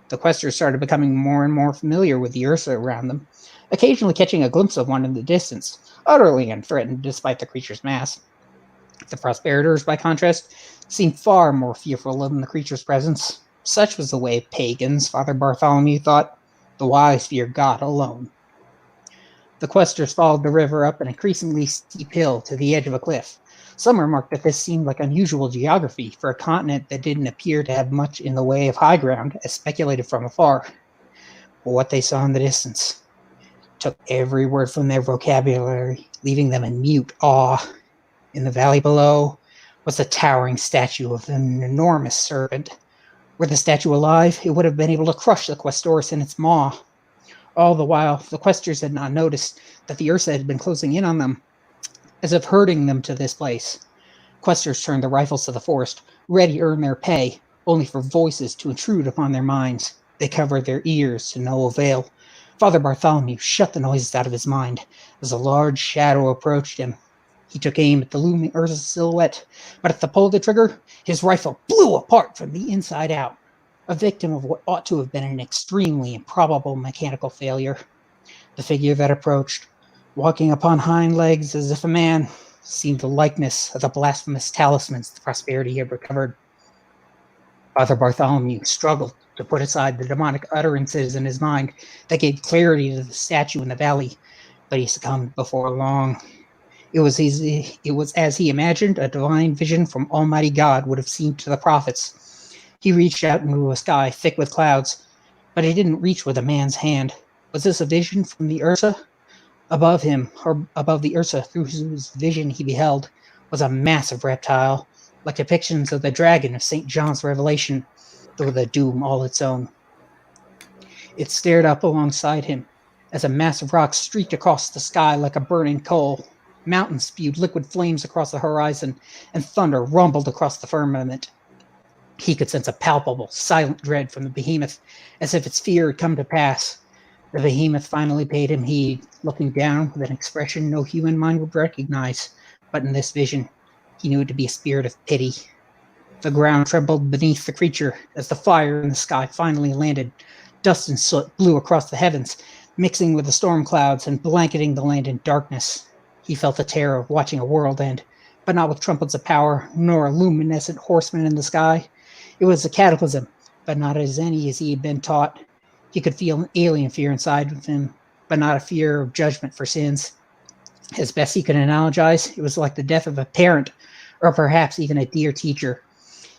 The questers started becoming more and more familiar with the Ursa around them, occasionally catching a glimpse of one in the distance, utterly unthreatened despite the creature's mass. The Prosperators, by contrast, seemed far more fearful of the creature's presence. Such was the way of pagans, Father Bartholomew thought. The wise fear God alone. The questers followed the river up an increasingly steep hill to the edge of a cliff. Some remarked that this seemed like unusual geography for a continent that didn't appear to have much in the way of high ground, as speculated from afar. But what they saw in the distance took every word from their vocabulary, leaving them in mute awe. In the valley below was a towering statue of an enormous serpent. Were the statue alive, it would have been able to crush the Questors in its maw. All the while, the questers had not noticed that the Ursa had been closing in on them, as if herding them to this place. Questers turned their rifles to the forest, ready to earn their pay, only for voices to intrude upon their minds. They covered their ears to no avail. Father Bartholomew shut the noises out of his mind as a large shadow approached him. He took aim at the looming Ursa's silhouette, but at the pull of the trigger, his rifle blew apart from the inside out, a victim of what ought to have been an extremely improbable mechanical failure. The figure that approached, walking upon hind legs as if a man, seemed the likeness of the blasphemous talismans the Prosperity had recovered. Father Bartholomew struggled to put aside the demonic utterances in his mind that gave clarity to the statue in the valley, but he succumbed before long. It was as he imagined a divine vision from Almighty God would have seemed to the prophets. He reached out into a sky thick with clouds, but he didn't reach with a man's hand. Was this a vision from the Ursa? Above him, or above the Ursa through whose vision he beheld, was a massive reptile, like depictions of the dragon of St. John's Revelation, though with a doom all its own. It stared up alongside him, as a mass of rock streaked across the sky like a burning coal. Mountains spewed liquid flames across the horizon, and thunder rumbled across the firmament. He could sense a palpable, silent dread from the behemoth, as if its fear had come to pass. The behemoth finally paid him heed, looking down with an expression no human mind would recognize, but in this vision, he knew it to be a spirit of pity. The ground trembled beneath the creature as the fire in the sky finally landed. Dust and soot blew across the heavens, mixing with the storm clouds and blanketing the land in darkness. He felt the terror of watching a world end, but not with trumpets of power, nor a luminescent horseman in the sky. It was a cataclysm, but not as any as he had been taught. He could feel an alien fear inside of him, but not a fear of judgment for sins. As best he could analogize, it was like the death of a parent, or perhaps even a dear teacher.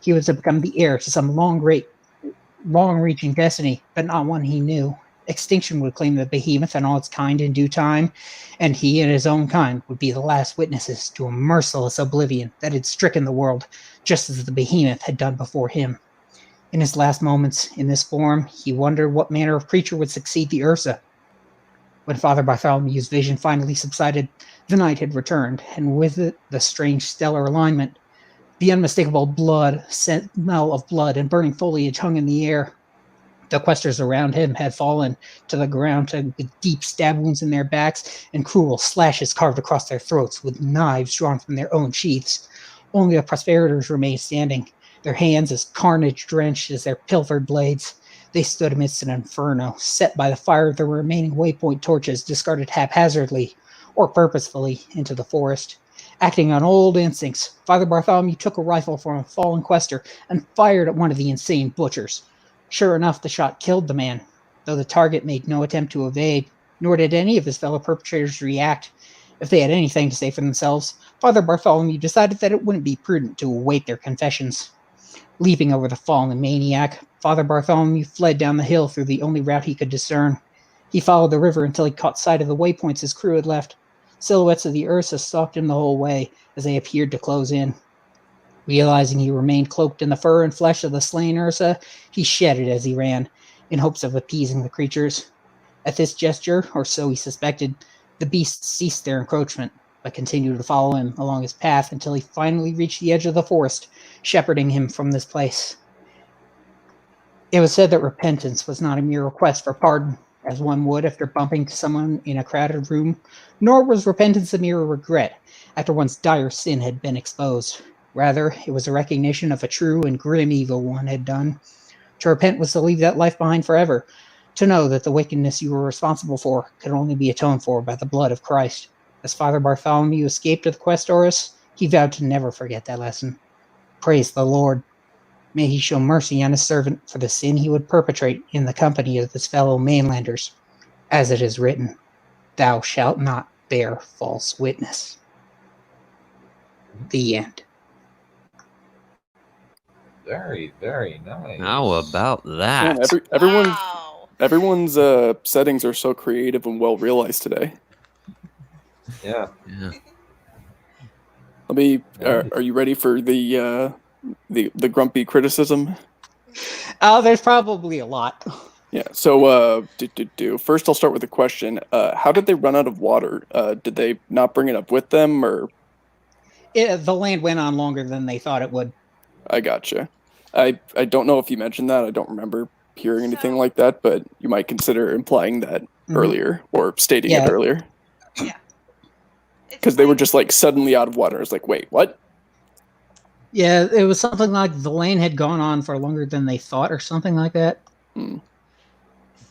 He was to become the heir to some long-reaching destiny, but not one he knew. Extinction would claim the behemoth and all its kind in due time, and he and his own kind would be the last witnesses to a merciless oblivion that had stricken the world, just as the behemoth had done before him. In his last moments in this form, he wondered what manner of creature would succeed the Ursa. When Father Bartholomew's vision finally subsided, the night had returned, and with it the strange stellar alignment. The unmistakable smell of blood and burning foliage hung in the air. The questers around him had fallen to the ground with deep stab wounds in their backs and cruel slashes carved across their throats with knives drawn from their own sheaths. Only the prosperators remained standing, their hands as carnage-drenched as their pilfered blades. They stood amidst an inferno, set by the fire of the remaining waypoint torches discarded haphazardly or purposefully into the forest. Acting on old instincts, Father Bartholomew took a rifle from a fallen quester and fired at one of the insane butchers. Sure enough, the shot killed the man, though the target made no attempt to evade, nor did any of his fellow perpetrators react. If they had anything to say for themselves, Father Bartholomew decided that it wouldn't be prudent to await their confessions. Leaping over the fallen maniac, Father Bartholomew fled down the hill through the only route he could discern. He followed the river until he caught sight of the waypoints his crew had left. Silhouettes of the Ursa stalked him the whole way as they appeared to close in. Realizing he remained cloaked in the fur and flesh of the slain Ursa, he shedded as he ran, in hopes of appeasing the creatures. At this gesture, or so he suspected, the beasts ceased their encroachment, but continued to follow him along his path until he finally reached the edge of the forest, shepherding him from this place. It was said that repentance was not a mere request for pardon, as one would after bumping to someone in a crowded room, nor was repentance a mere regret after one's dire sin had been exposed. Rather, it was a recognition of a true and grim evil one had done. To repent was to leave that life behind forever, to know that the wickedness you were responsible for could only be atoned for by the blood of Christ. As Father Bartholomew escaped to the Questores, he vowed to never forget that lesson. Praise the Lord. May he show mercy on his servant for the sin he would perpetrate in the company of his fellow mainlanders. As it is written, "Thou shalt not bear false witness." The end. Very, very nice. How about that? Man, Wow. everyone's settings are so creative and well realized today. Yeah. Yeah. Let me. Are you ready for the grumpy criticism? Oh, there's probably a lot. Yeah. So, first, I'll start with a question. How did they run out of water? Did they not bring it up with them, or? The land went on longer than they thought it would. I gotcha. I don't know if you mentioned that. I don't remember hearing anything like that, but you might consider implying that earlier or stating it earlier. Yeah. Because they were just like suddenly out of water. It's like, wait, what? Yeah, it was something like the lane had gone on for longer than they thought, or something like that. Hmm.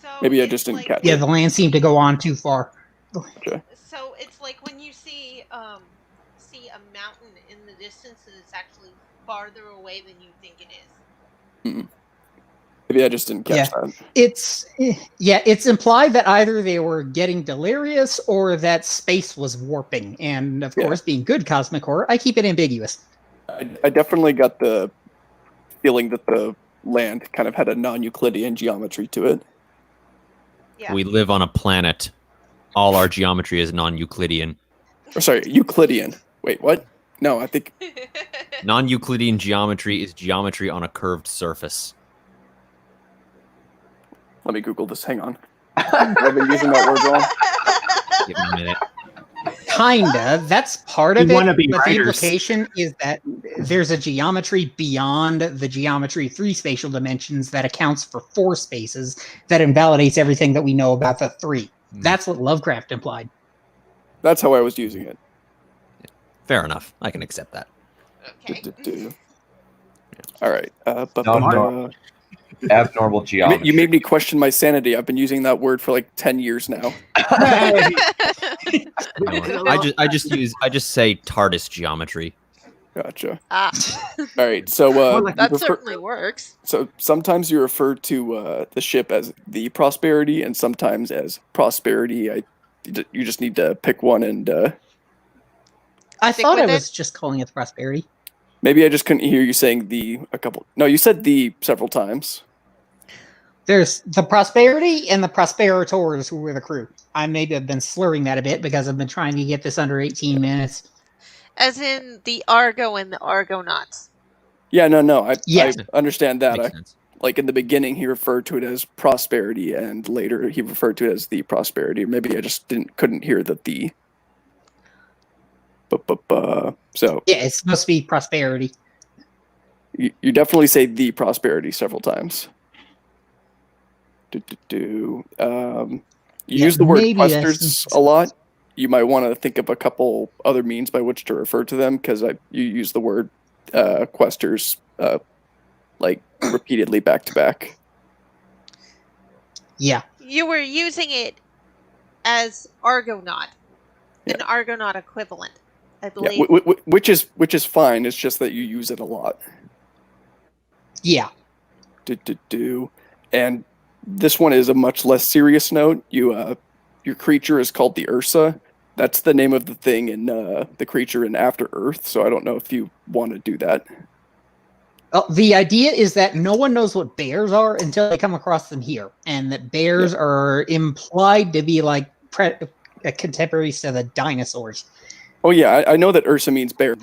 So Maybe I it's just didn't like- catch Yeah, it. the land seemed to go on too far. Gotcha. So it's like when you see a mountain in the distance and it's actually farther away than you think it is. Maybe I just didn't catch that. It's implied that either they were getting delirious or that space was warping. And of course, being good cosmic horror, I keep it ambiguous. I definitely got the feeling that the land kind of had a non-Euclidean geometry to it. Yeah. We live on a planet. All our geometry is non-Euclidean. Or sorry, Euclidean. Wait, what? No, I think Non-Euclidean geometry is geometry on a curved surface. let me Google this. Hang on. I've been using that word wrong. Give me a minute. Kinda. That's part We of it. wanna be But writers. the implication is that there's a geometry beyond the geometry 3 spatial dimensions that accounts for 4 spaces that invalidates everything that we know about the 3. That's what Lovecraft implied. That's how I was using it. Fair enough. I can accept that. Okay. All right. Not hard. abnormal geometry. You made me question my sanity. I've been using that word for like 10 years now. I just say TARDIS geometry. Gotcha. Ah, All right. So that certainly works. So sometimes you refer to the ship as the Prosperity, and sometimes as Prosperity. You just need to pick one, and I Stick thought I with was just calling it the Prosperity. maybe I just couldn't hear you saying the a couple. No, you said the several times. There's the Prosperity and the Prosperators, who were the crew. I maybe have been slurring that a bit because I've been trying to get this under 18 minutes. As in the Argo and the Argonauts. Yeah, no. I Yes. understand that. Makes sense. Like in the beginning, he referred to it as Prosperity, and later he referred to it as the Prosperity. Maybe I just couldn't hear that the. So Yeah, it's supposed to be Prosperity. you definitely say the Prosperity several times. You use the word maybe that's- questers a lot. You might want to think of a couple other means by which to refer to them, because you use the word questers like repeatedly back to back. Yeah. You were using it as Argonaut, an Argonaut equivalent, I believe. Yeah, which is fine. It's just that you use it a lot. Yeah. And this one is a much less serious note. Your creature is called the Ursa. That's the name of the thing in the creature in After Earth. So I don't know if you want to do that. Well, the idea is that no one knows what bears are until they come across them here, and that bears are implied to be like contemporaries to the dinosaurs. Oh yeah, I know that Ursa means bear.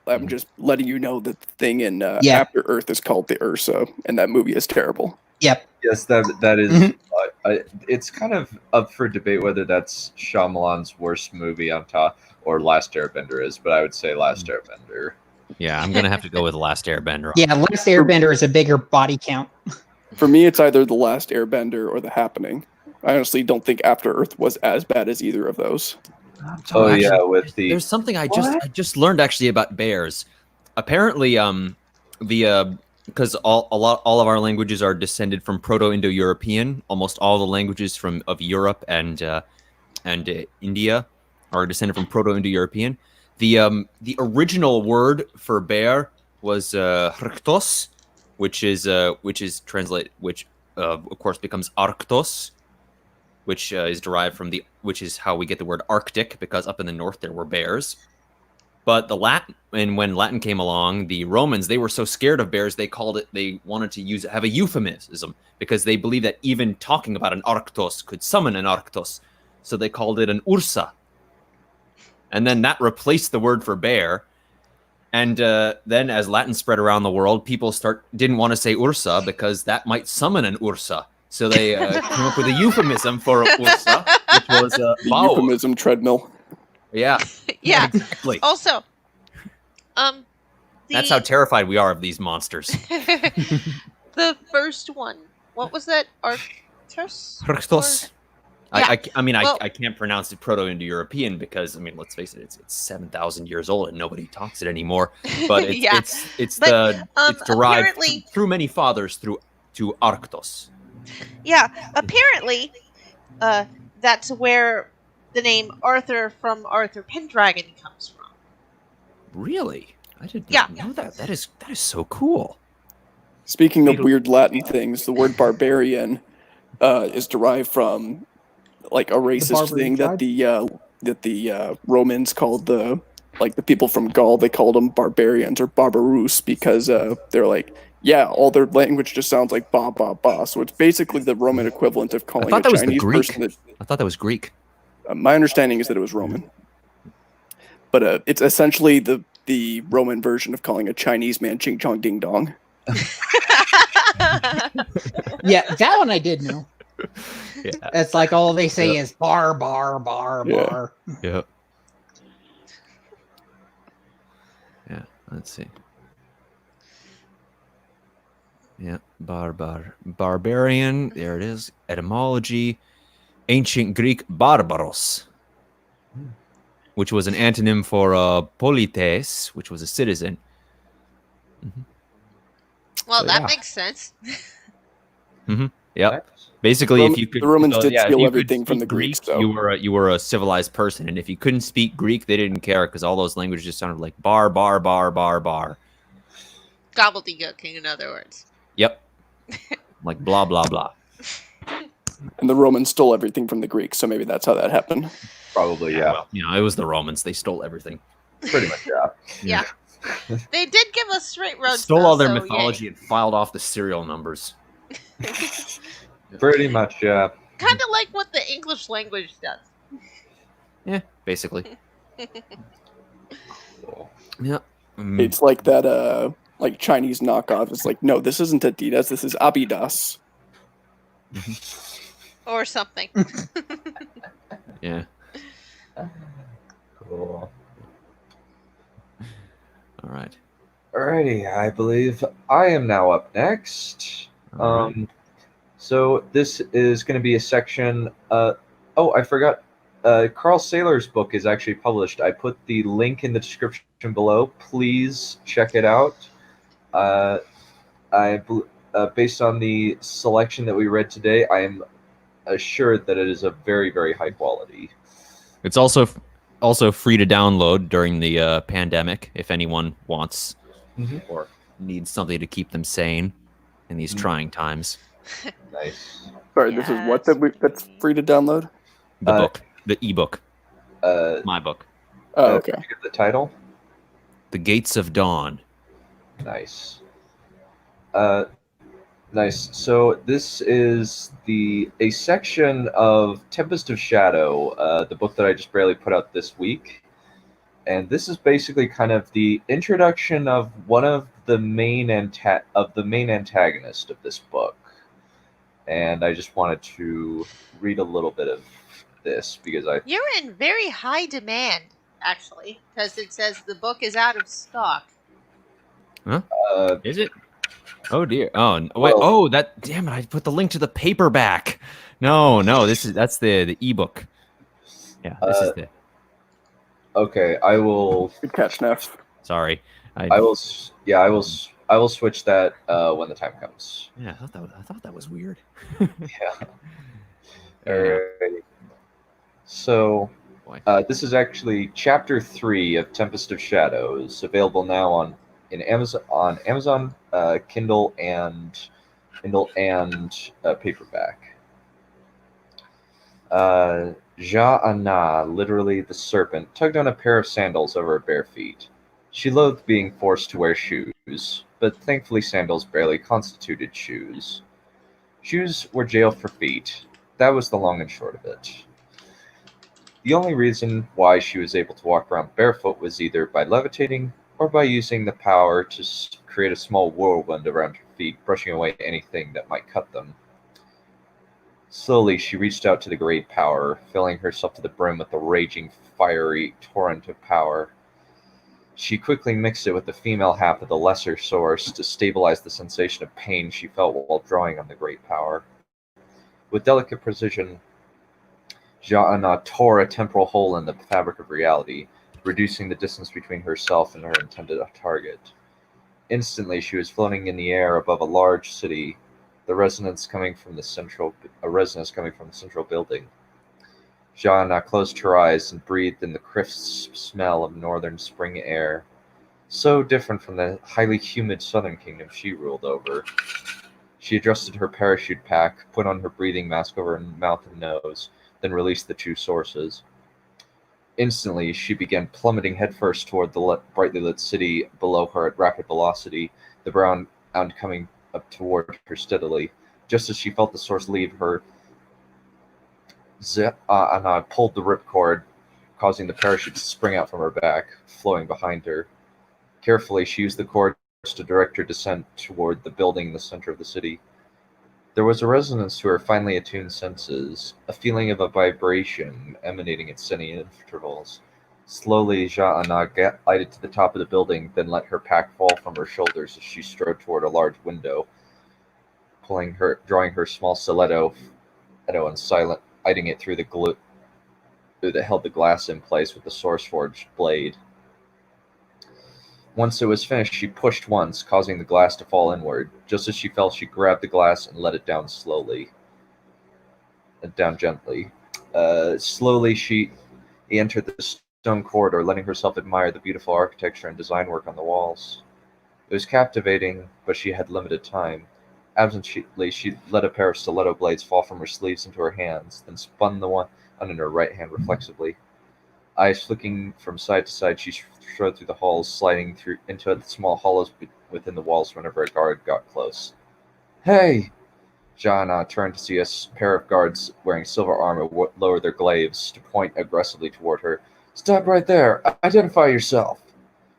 I'm just letting you know that the thing in After Earth is called the Ursa, and that movie is terrible. Yep. Yes, that is. It's kind of up for debate whether that's Shyamalan's worst movie on top or Last Airbender is, but I would say Last Airbender. Yeah, I'm gonna have to go with Last Airbender. Yeah, Last Airbender is a bigger body count. For me, it's either The Last Airbender or The Happening. I honestly don't think After Earth was as bad as either of those. Oh yeah, with the There's something I just learned actually about bears. Apparently, because all of our languages are descended from Proto-Indo-European. Almost all the languages of Europe and India are descended from Proto-Indo-European. The original word for bear was hrktos, which is of course becomes arctos, which is derived from which is how we get the word Arctic, because up in the north there were bears. But when Latin came along, the Romans, they were so scared of bears, they wanted to have a euphemism, because they believed that even talking about an arctos could summon an arctos. So they called it an ursa. And then that replaced the word for bear. And then as Latin spread around the world, people didn't want to say ursa because that might summon an ursa. So they came up with a euphemism for ursa, which was the euphemism treadmill. Yeah. Yeah. Exactly. Also, that's how terrified we are of these monsters. The first one, what was that? Arctos? Arctos. Yeah. I can't pronounce it Proto-Indo-European because, let's face it, it's 7,000 years old and nobody talks it anymore. But it's derived through many fathers to Arctos. Yeah, apparently, that's where the name Arthur from Arthur Pendragon comes from. Really? I did not know that. That is so cool. Speaking of weird Latin things, the word barbarian is derived from like a racist thing that the Romans called the people from Gaul. They called them barbarians or barbarous because they're like, all their language just sounds like ba ba ba. So it's basically the Roman equivalent of calling a Chinese person. I thought that was Greek. My understanding is that it was Roman, but it's essentially the Roman version of calling a Chinese man ching chong ding dong. Yeah, that one I did know. Yeah. It's like all they say is bar, bar, bar, bar. Yeah. Yeah, let's see. Yeah, barbarian. There it is. Etymology. Ancient Greek barbaros, which was an antonym for polites, which was a citizen. Well, So, that yeah. makes sense. Yep. Nice. Basically, if you could, the Romans did if steal you everything could from speak the Greeks, Greek, you were a civilized person, and if you couldn't speak Greek, they didn't care because all those languages just sounded like bar, bar, bar, bar, bar. Gobbledygook, in other words. Yep. Like blah blah blah. and the Romans stole everything from the Greeks, so maybe that's how that happened. Probably, yeah. Well, it was the Romans. They stole everything. Pretty much, yeah. Yeah. They did give us straight roads. Stole all their so mythology and filed off the serial numbers. Pretty much, yeah. Kind of like what the English language does. Yeah, basically. Cool. Yeah. It's like that, like Chinese knockoff. It's like, no, this isn't Adidas. This is Abidas. Or something. Yeah. Cool. All right. Alrighty, I believe I am now up next. All right. So this is going to be a section. Oh, I forgot. Carl Saylor's book is actually published. I put the link in the description below. Please check it out. Based on the selection that we read today, I am assured that it is a very, very high quality. It's also free to download during the pandemic if anyone wants or needs something to keep them sane in these trying times. Nice. Sorry, this is what that's free to download? The book, the ebook, Uh, my book, Oh, okay. did you get the title? The Gates of Dawn. Nice. Nice. So this is a section of Tempest of Shadow, the book that I just barely put out this week, and this is basically kind of the introduction of one of the main antagonist of this book, and I just wanted to read a little bit of this because You're in very high demand, actually, because it says the book is out of stock. Is it? Oh dear. Oh wait. Well- Oh, that. Damn it! I put the link to the paperback. No. That's the ebook. Yeah. This is the. Okay, I will. Good catch, Neph. Sorry. I will. Yeah, I will. I will switch that when the time comes. Yeah, I thought that was weird. Yeah. Alrighty. So, Boy. this is actually Chapter 3 of Tempest of Shadows, available now on Amazon, Kindle and paperback. Ja-Ana, literally the serpent, tugged on a pair of sandals over her bare feet. She loathed being forced to wear shoes, but thankfully sandals barely constituted shoes. Shoes were jail for feet. That was the long and short of it. The only reason why she was able to walk around barefoot was either by levitating or by using the power to create a small whirlwind around her feet, brushing away anything that might cut them. Slowly, she reached out to the great power, filling herself to the brim with the raging, fiery torrent of power. She quickly mixed it with the female half of the lesser source to stabilize the sensation of pain she felt while drawing on the great power. With delicate precision, Ja-Ana tore a temporal hole in the fabric of reality, reducing the distance between herself and her intended target. Instantly, she was floating in the air above a large city, the resonance coming from the central building. Ja-Ana closed her eyes and breathed in the crisp smell of northern spring air, so different from the highly humid southern kingdom she ruled over. She adjusted her parachute pack, put on her breathing mask over her mouth and nose, then released the two sources. Instantly, she began plummeting headfirst toward the brightly lit city below her at rapid velocity, the brown hound coming up toward her steadily. Just as she felt the source leave her, Ja-Ana pulled the ripcord, causing the parachute to spring out from her back, flowing behind her. Carefully, she used the cords to direct her descent toward the building in the center of the city. There was a resonance to her finely attuned senses, a feeling of a vibration emanating at steady intervals. Slowly, Ja-Ana glided to the top of the building, then let her pack fall from her shoulders as she strode toward a large window, drawing her small stiletto and sliding it through the glue that held the glass in place with the source forged blade. Once it was finished, she pushed once, causing the glass to fall inward. Just as she fell, she grabbed the glass and let it down slowly. Down gently. Slowly, she entered the stone corridor, letting herself admire the beautiful architecture and design work on the walls. It was captivating, but she had limited time. Absently, she let a pair of stiletto blades fall from her sleeves into her hands, then spun the one in her right hand reflexively. Eyes flicking from side to side, she strode through the halls, sliding through into the small hollows within the walls whenever a guard got close. "Hey!" Jana turned to see a pair of guards wearing silver armor lower their glaives to point aggressively toward her. "Stop right there! Identify yourself!"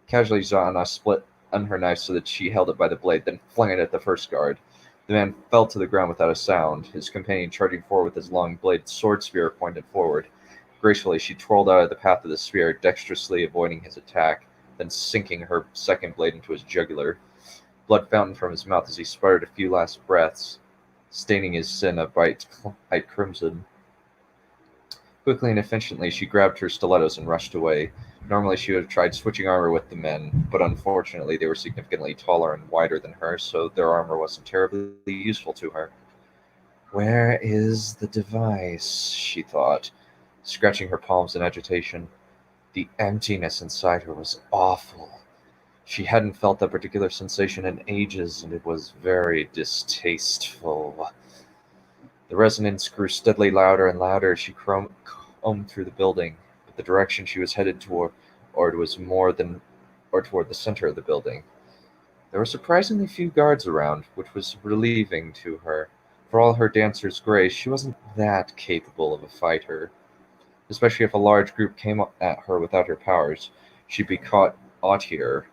Casually, Jana split on her knife so that she held it by the blade, then flung it at the first guard. The man fell to the ground without a sound, his companion charging forward with his long-bladed sword spear pointed forward. Gracefully, she twirled out of the path of the spear, dexterously avoiding his attack, then sinking her second blade into his jugular. Blood fountained from his mouth as he sputtered a few last breaths, staining his sin a bright crimson. Quickly and efficiently, she grabbed her stilettos and rushed away. Normally, she would have tried switching armor with the men, but unfortunately, they were significantly taller and wider than her, so their armor wasn't terribly useful to her. "Where is the device?" she thought, scratching her palms in agitation. The emptiness inside her was awful. She hadn't felt that particular sensation in ages, and it was very distasteful. The resonance grew steadily louder and louder as she combed through the building, but the direction she was headed toward was toward the center of the building. There were surprisingly few guards around, which was relieving to her. For all her dancer's grace, she wasn't that capable of a fighter. Especially if a large group came at her without her powers, she'd be caught out here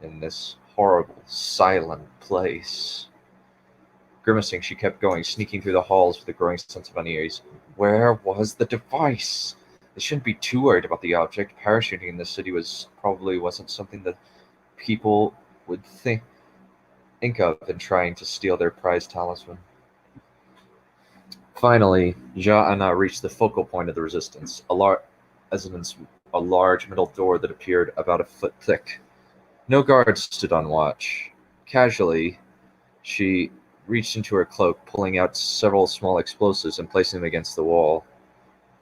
in this horrible, silent place. Grimacing, she kept going, sneaking through the halls with a growing sense of unease. Where was the device? They shouldn't be too worried about the object. Parachuting in this city probably wasn't something that people would think of in trying to steal their prized talisman. Finally, Ja'ana reached the focal point of the resistance, a large metal door that appeared about a foot thick. No guards stood on watch. Casually, she reached into her cloak, pulling out several small explosives and placing them against the wall.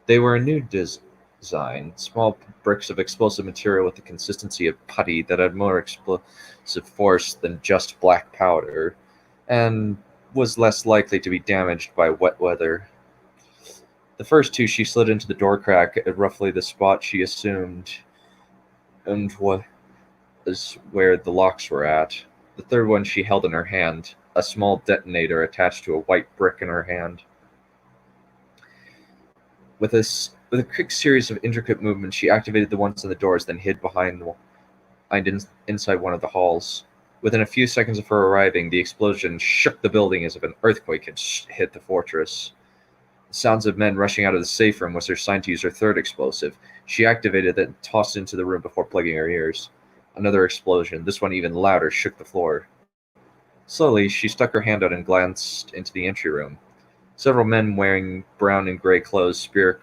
They were a new design, small bricks of explosive material with the consistency of putty that had more explosive force than just black powder, and was less likely to be damaged by wet weather. The first two she slid into the door crack at roughly the spot she assumed and was where the locks were at. The third one she held in her hand, a small detonator attached to a white brick in her hand. With a quick series of intricate movements, she activated the ones in the doors, then hid inside one of the halls. Within a few seconds of her arriving, the explosion shook the building as if an earthquake had hit the fortress. The sounds of men rushing out of the safe room was her sign to use her third explosive. She activated it and tossed it into the room before plugging her ears. Another explosion, this one even louder, shook the floor. Slowly, she stuck her hand out and glanced into the entry room. Several men wearing brown and gray clothes, spears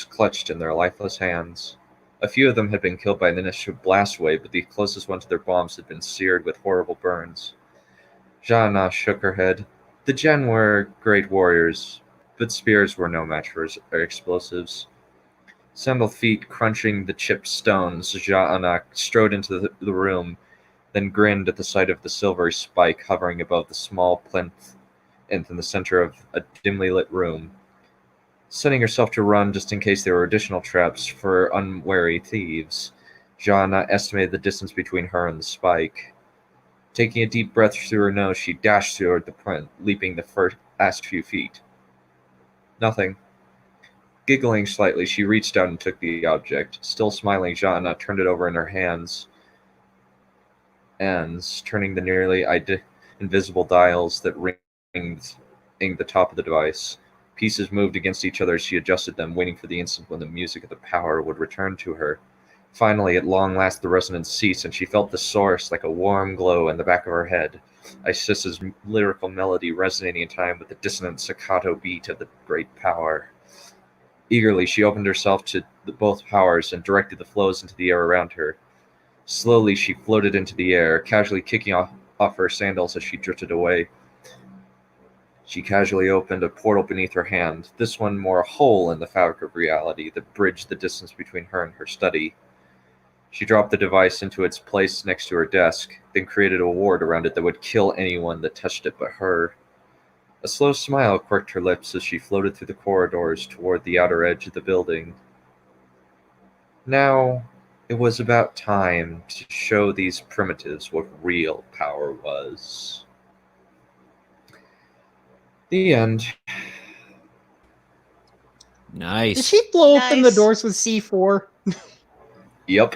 clutched in their lifeless hands. A few of them had been killed by an initial blast wave, but the closest one to their bombs had been seared with horrible burns. Jana shook her head. The Gen were great warriors, but spears were no match for her explosives. Sandal feet crunching the chipped stones, Jana strode into the room, then grinned at the sight of the silvery spike hovering above the small plinth in the center of a dimly lit room. Setting herself to run just in case there were additional traps for unwary thieves, Jana estimated the distance between her and the spike. Taking a deep breath through her nose, she dashed toward the plinth, leaping the last few feet. Nothing. Giggling slightly, she reached out and took the object. Still smiling, Jana turned it over in her hands, turning the nearly invisible dials that ringed the top of the device. Pieces moved against each other as she adjusted them, waiting for the instant when the music of the power would return to her. Finally, at long last, the resonance ceased, and she felt the source like a warm glow in the back of her head. Isisa's lyrical melody resonating in time with the dissonant staccato beat of the great power. Eagerly, she opened herself to both powers and directed the flows into the air around her. Slowly, she floated into the air, casually kicking off her sandals as she drifted away. She casually opened a portal beneath her hand, this one more a hole in the fabric of reality that bridged the distance between her and her study. She dropped the device into its place next to her desk, then created a ward around it that would kill anyone that touched it but her. A slow smile quirked her lips as she floated through the corridors toward the outer edge of the building. Now, it was about time to show these primitives what real power was. The end. Nice. Did she blow open the Nice. doors with C4? Yep.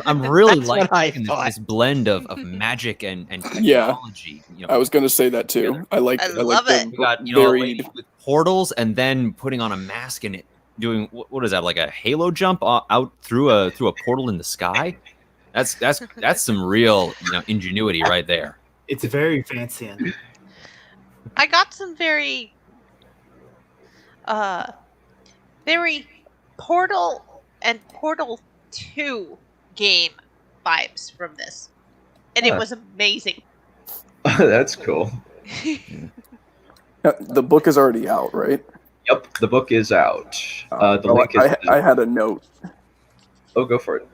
I'm really That's what I liking thought. this blend of magic and Yeah. technology. You know, I was going to say that too. I like I love the it. we got a varied. lady with portals and then putting on a mask and doing what is that, like a halo jump out through a portal in the sky? That's some real ingenuity right there. It's very fancy. And I got some very Portal and Portal 2 game vibes from this. And it Huh. was amazing. That's cool. The book is already out, right? Yep, the book is out. The Well, link is. I had a note. Oh, go for it.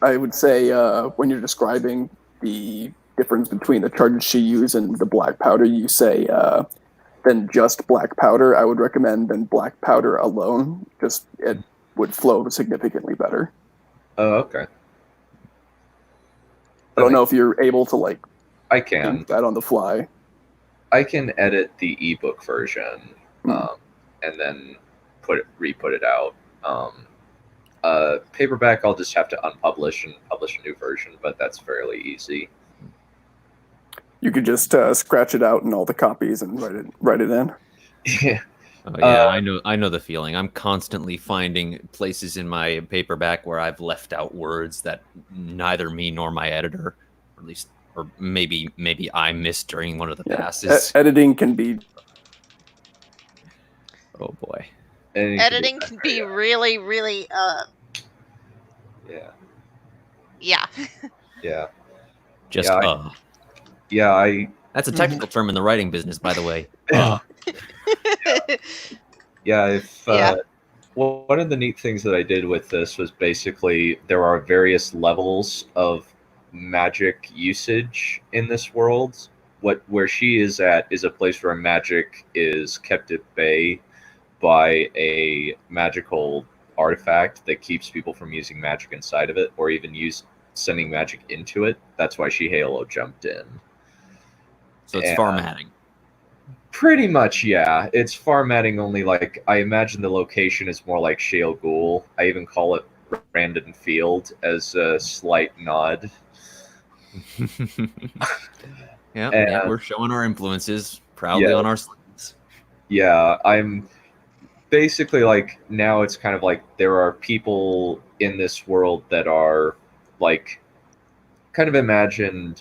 I would say when you're describing the difference between the charges she used and the black powder, you say then just black powder. I would recommend then black powder alone. Just it would flow significantly better. Oh, okay. I don't know if you're able to like I do can. that on the fly. I can edit the ebook version, and then re-put it out. Paperback, I'll just have to unpublish and publish a new version, but that's fairly easy. You could just scratch it out in all the copies and write it in. Yeah. Oh, yeah, I know the feeling. I'm constantly finding places in my paperback where I've left out words that neither me nor my editor, or at least, or maybe I missed during one of the passes. Editing can be. Oh boy. Editing can be really, really Yeah. yeah. Yeah. Just Yeah. That's a technical term in the writing business, by the way. Yeah. Yeah. Well, one of the neat things that I did with this was basically there are various levels of magic usage in this world. Where she is at is a place where magic is kept at bay by a magical artifact that keeps people from using magic inside of it, or even sending magic into it. That's why she halo jumped in. So it's And- formatting. Pretty much, yeah. It's formatting only. Like, I imagine the location is more like Shale Ghoul. I even call it Brandon Field as a slight nod. Yeah, And- we're showing our influences proudly Yeah. on our sleeves. Yeah, I'm basically like, now it's kind of like there are people in this world that are like I kind of imagine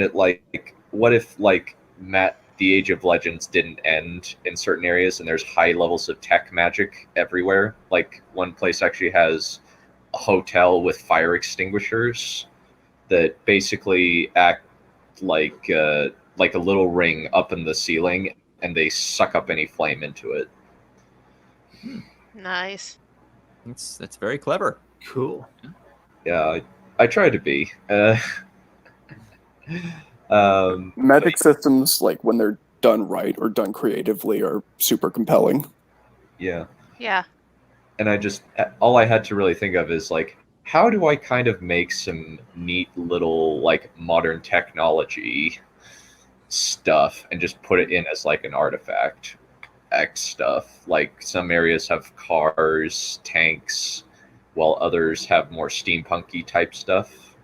it like, what if like the Age of Legends didn't end in certain areas and there's high levels of tech magic everywhere. Like, one place actually has a hotel with fire extinguishers that basically act like a little ring up in the ceiling, and they suck up any flame into it. Nice. That's very clever. cool. Yeah, I try to be. Magic systems, like when they're done right or done creatively, are super compelling. Yeah. Yeah. And all I had to really think of is like, how do I kind of make some neat little like modern technology stuff and just put it in as like an artifact X stuff. Like, some areas have cars, tanks, while others have more steampunky type stuff.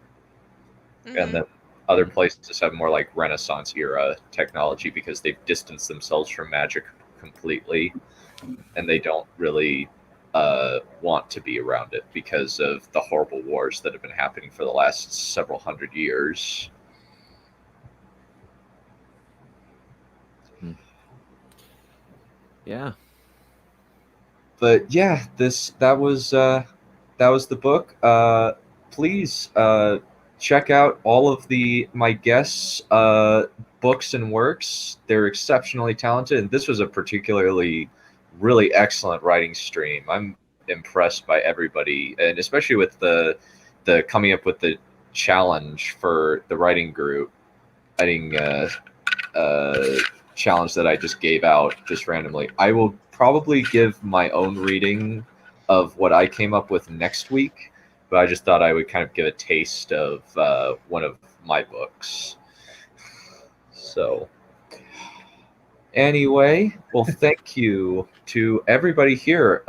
Mhm. And then other places have more like Renaissance era technology because they've distanced themselves from magic completely, and they don't really want to be around it because of the horrible wars that have been happening for the last several hundred years. Yeah. But yeah, that was that was the book. Please check out all of my guests' books and works. They're exceptionally talented, and this was a particularly really excellent writing stream. I'm impressed by everybody, and especially with the coming up with the challenge for the writing group. Writing challenge that I just gave out just randomly. I will probably give my own reading of what I came up with next week, but I just thought I would kind of give a taste of one of my books. So, anyway, well, thank you to everybody here.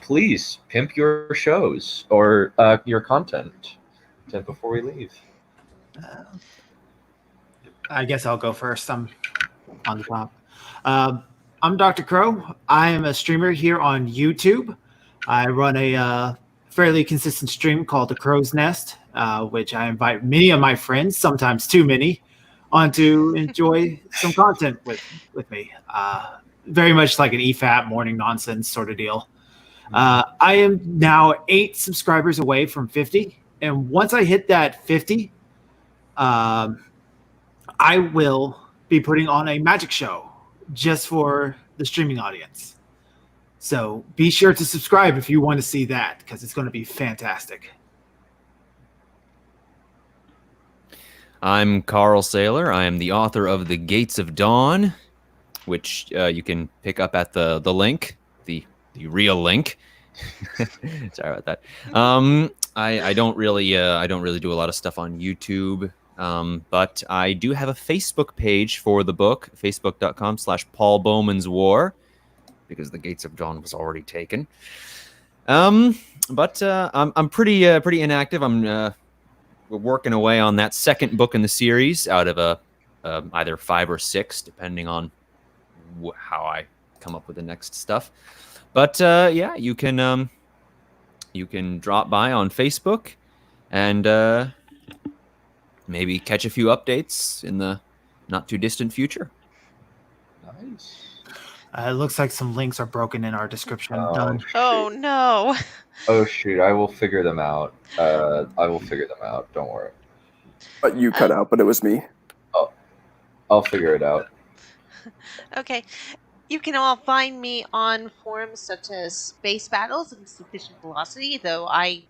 Please pimp your shows or your content before we leave. I guess I'll go first. I'm on the top. I'm Dr. Crow. I am a streamer here on YouTube. I run a fairly consistent stream called The Crow's Nest, which I invite many of my friends, sometimes too many, on to enjoy some content with me. Very much like an EFAP morning nonsense sort of deal. I am now 8 subscribers away from 50. And once I hit that 50, I will be putting on a magic show just for the streaming audience. So be sure to subscribe if you want to see that, because it's going to be fantastic. I'm Carl Saylor. I am the author of The Gates of Dawn, which you can pick up at the link, the real link. Sorry about that. I don't really do a lot of stuff on YouTube. But I do have a Facebook page for the book, facebook.com/Paul Bowman's War, because The Gates of Dawn was already taken. But I'm pretty inactive. I'm working away on that second book in the series out of either 5 or 6, depending on how I come up with the next stuff. But yeah, you can drop by on Facebook and maybe catch a few updates in the not too distant future. Nice. It looks like some links are broken in our description. Done. Oh no. Oh shoot! I will figure them out. Don't worry. But you cut out, but it was me. I'll figure it out. Okay. You can all find me on forums such as Space Battles and Sufficient Velocity, though I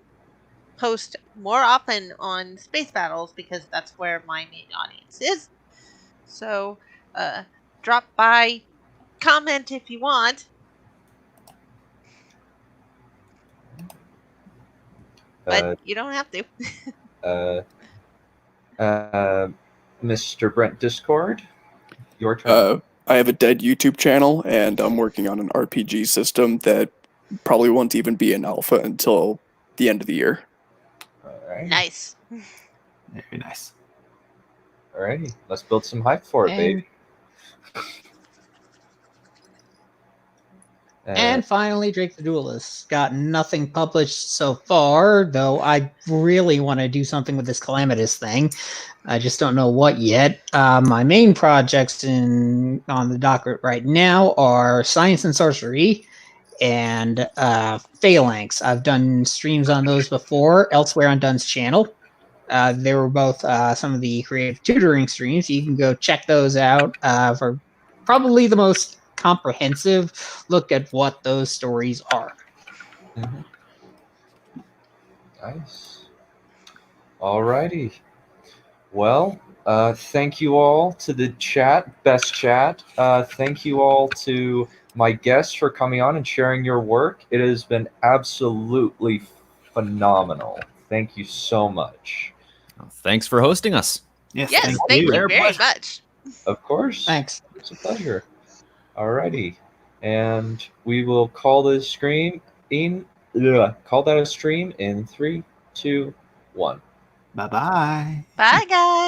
post more often on Space Battles because that's where my main audience is. So drop by, comment if you want. But you don't have to. Mr. Brent Discord, your turn. I have a dead YouTube channel, and I'm working on an RPG system that probably won't even be in alpha until the end of the year. All right. Nice. Very nice. Alrighty, let's build some hype for it, baby. And finally, Drake the Duelist. Got nothing published so far, though I really want to do something with this Calamitous thing. I just don't know what yet. My main projects on the docket right now are Science and Sorcery and Phalanx. I've done streams on those before, elsewhere on Dunn's channel. They were both some of the creative tutoring streams. You can go check those out for probably the most comprehensive look at what those stories are. Mm-hmm. Nice. Alrighty. Well, thank you all to the chat, best chat. Thank you all to my guests for coming on and sharing your work. It has been absolutely phenomenal. Thank you so much. Well, thanks for hosting us. Yes, thank you very much. Of course. Thanks. It's a pleasure. Alrighty. And we will call this stream call that a stream in 3, 2, 1. Bye-bye. Bye, guys.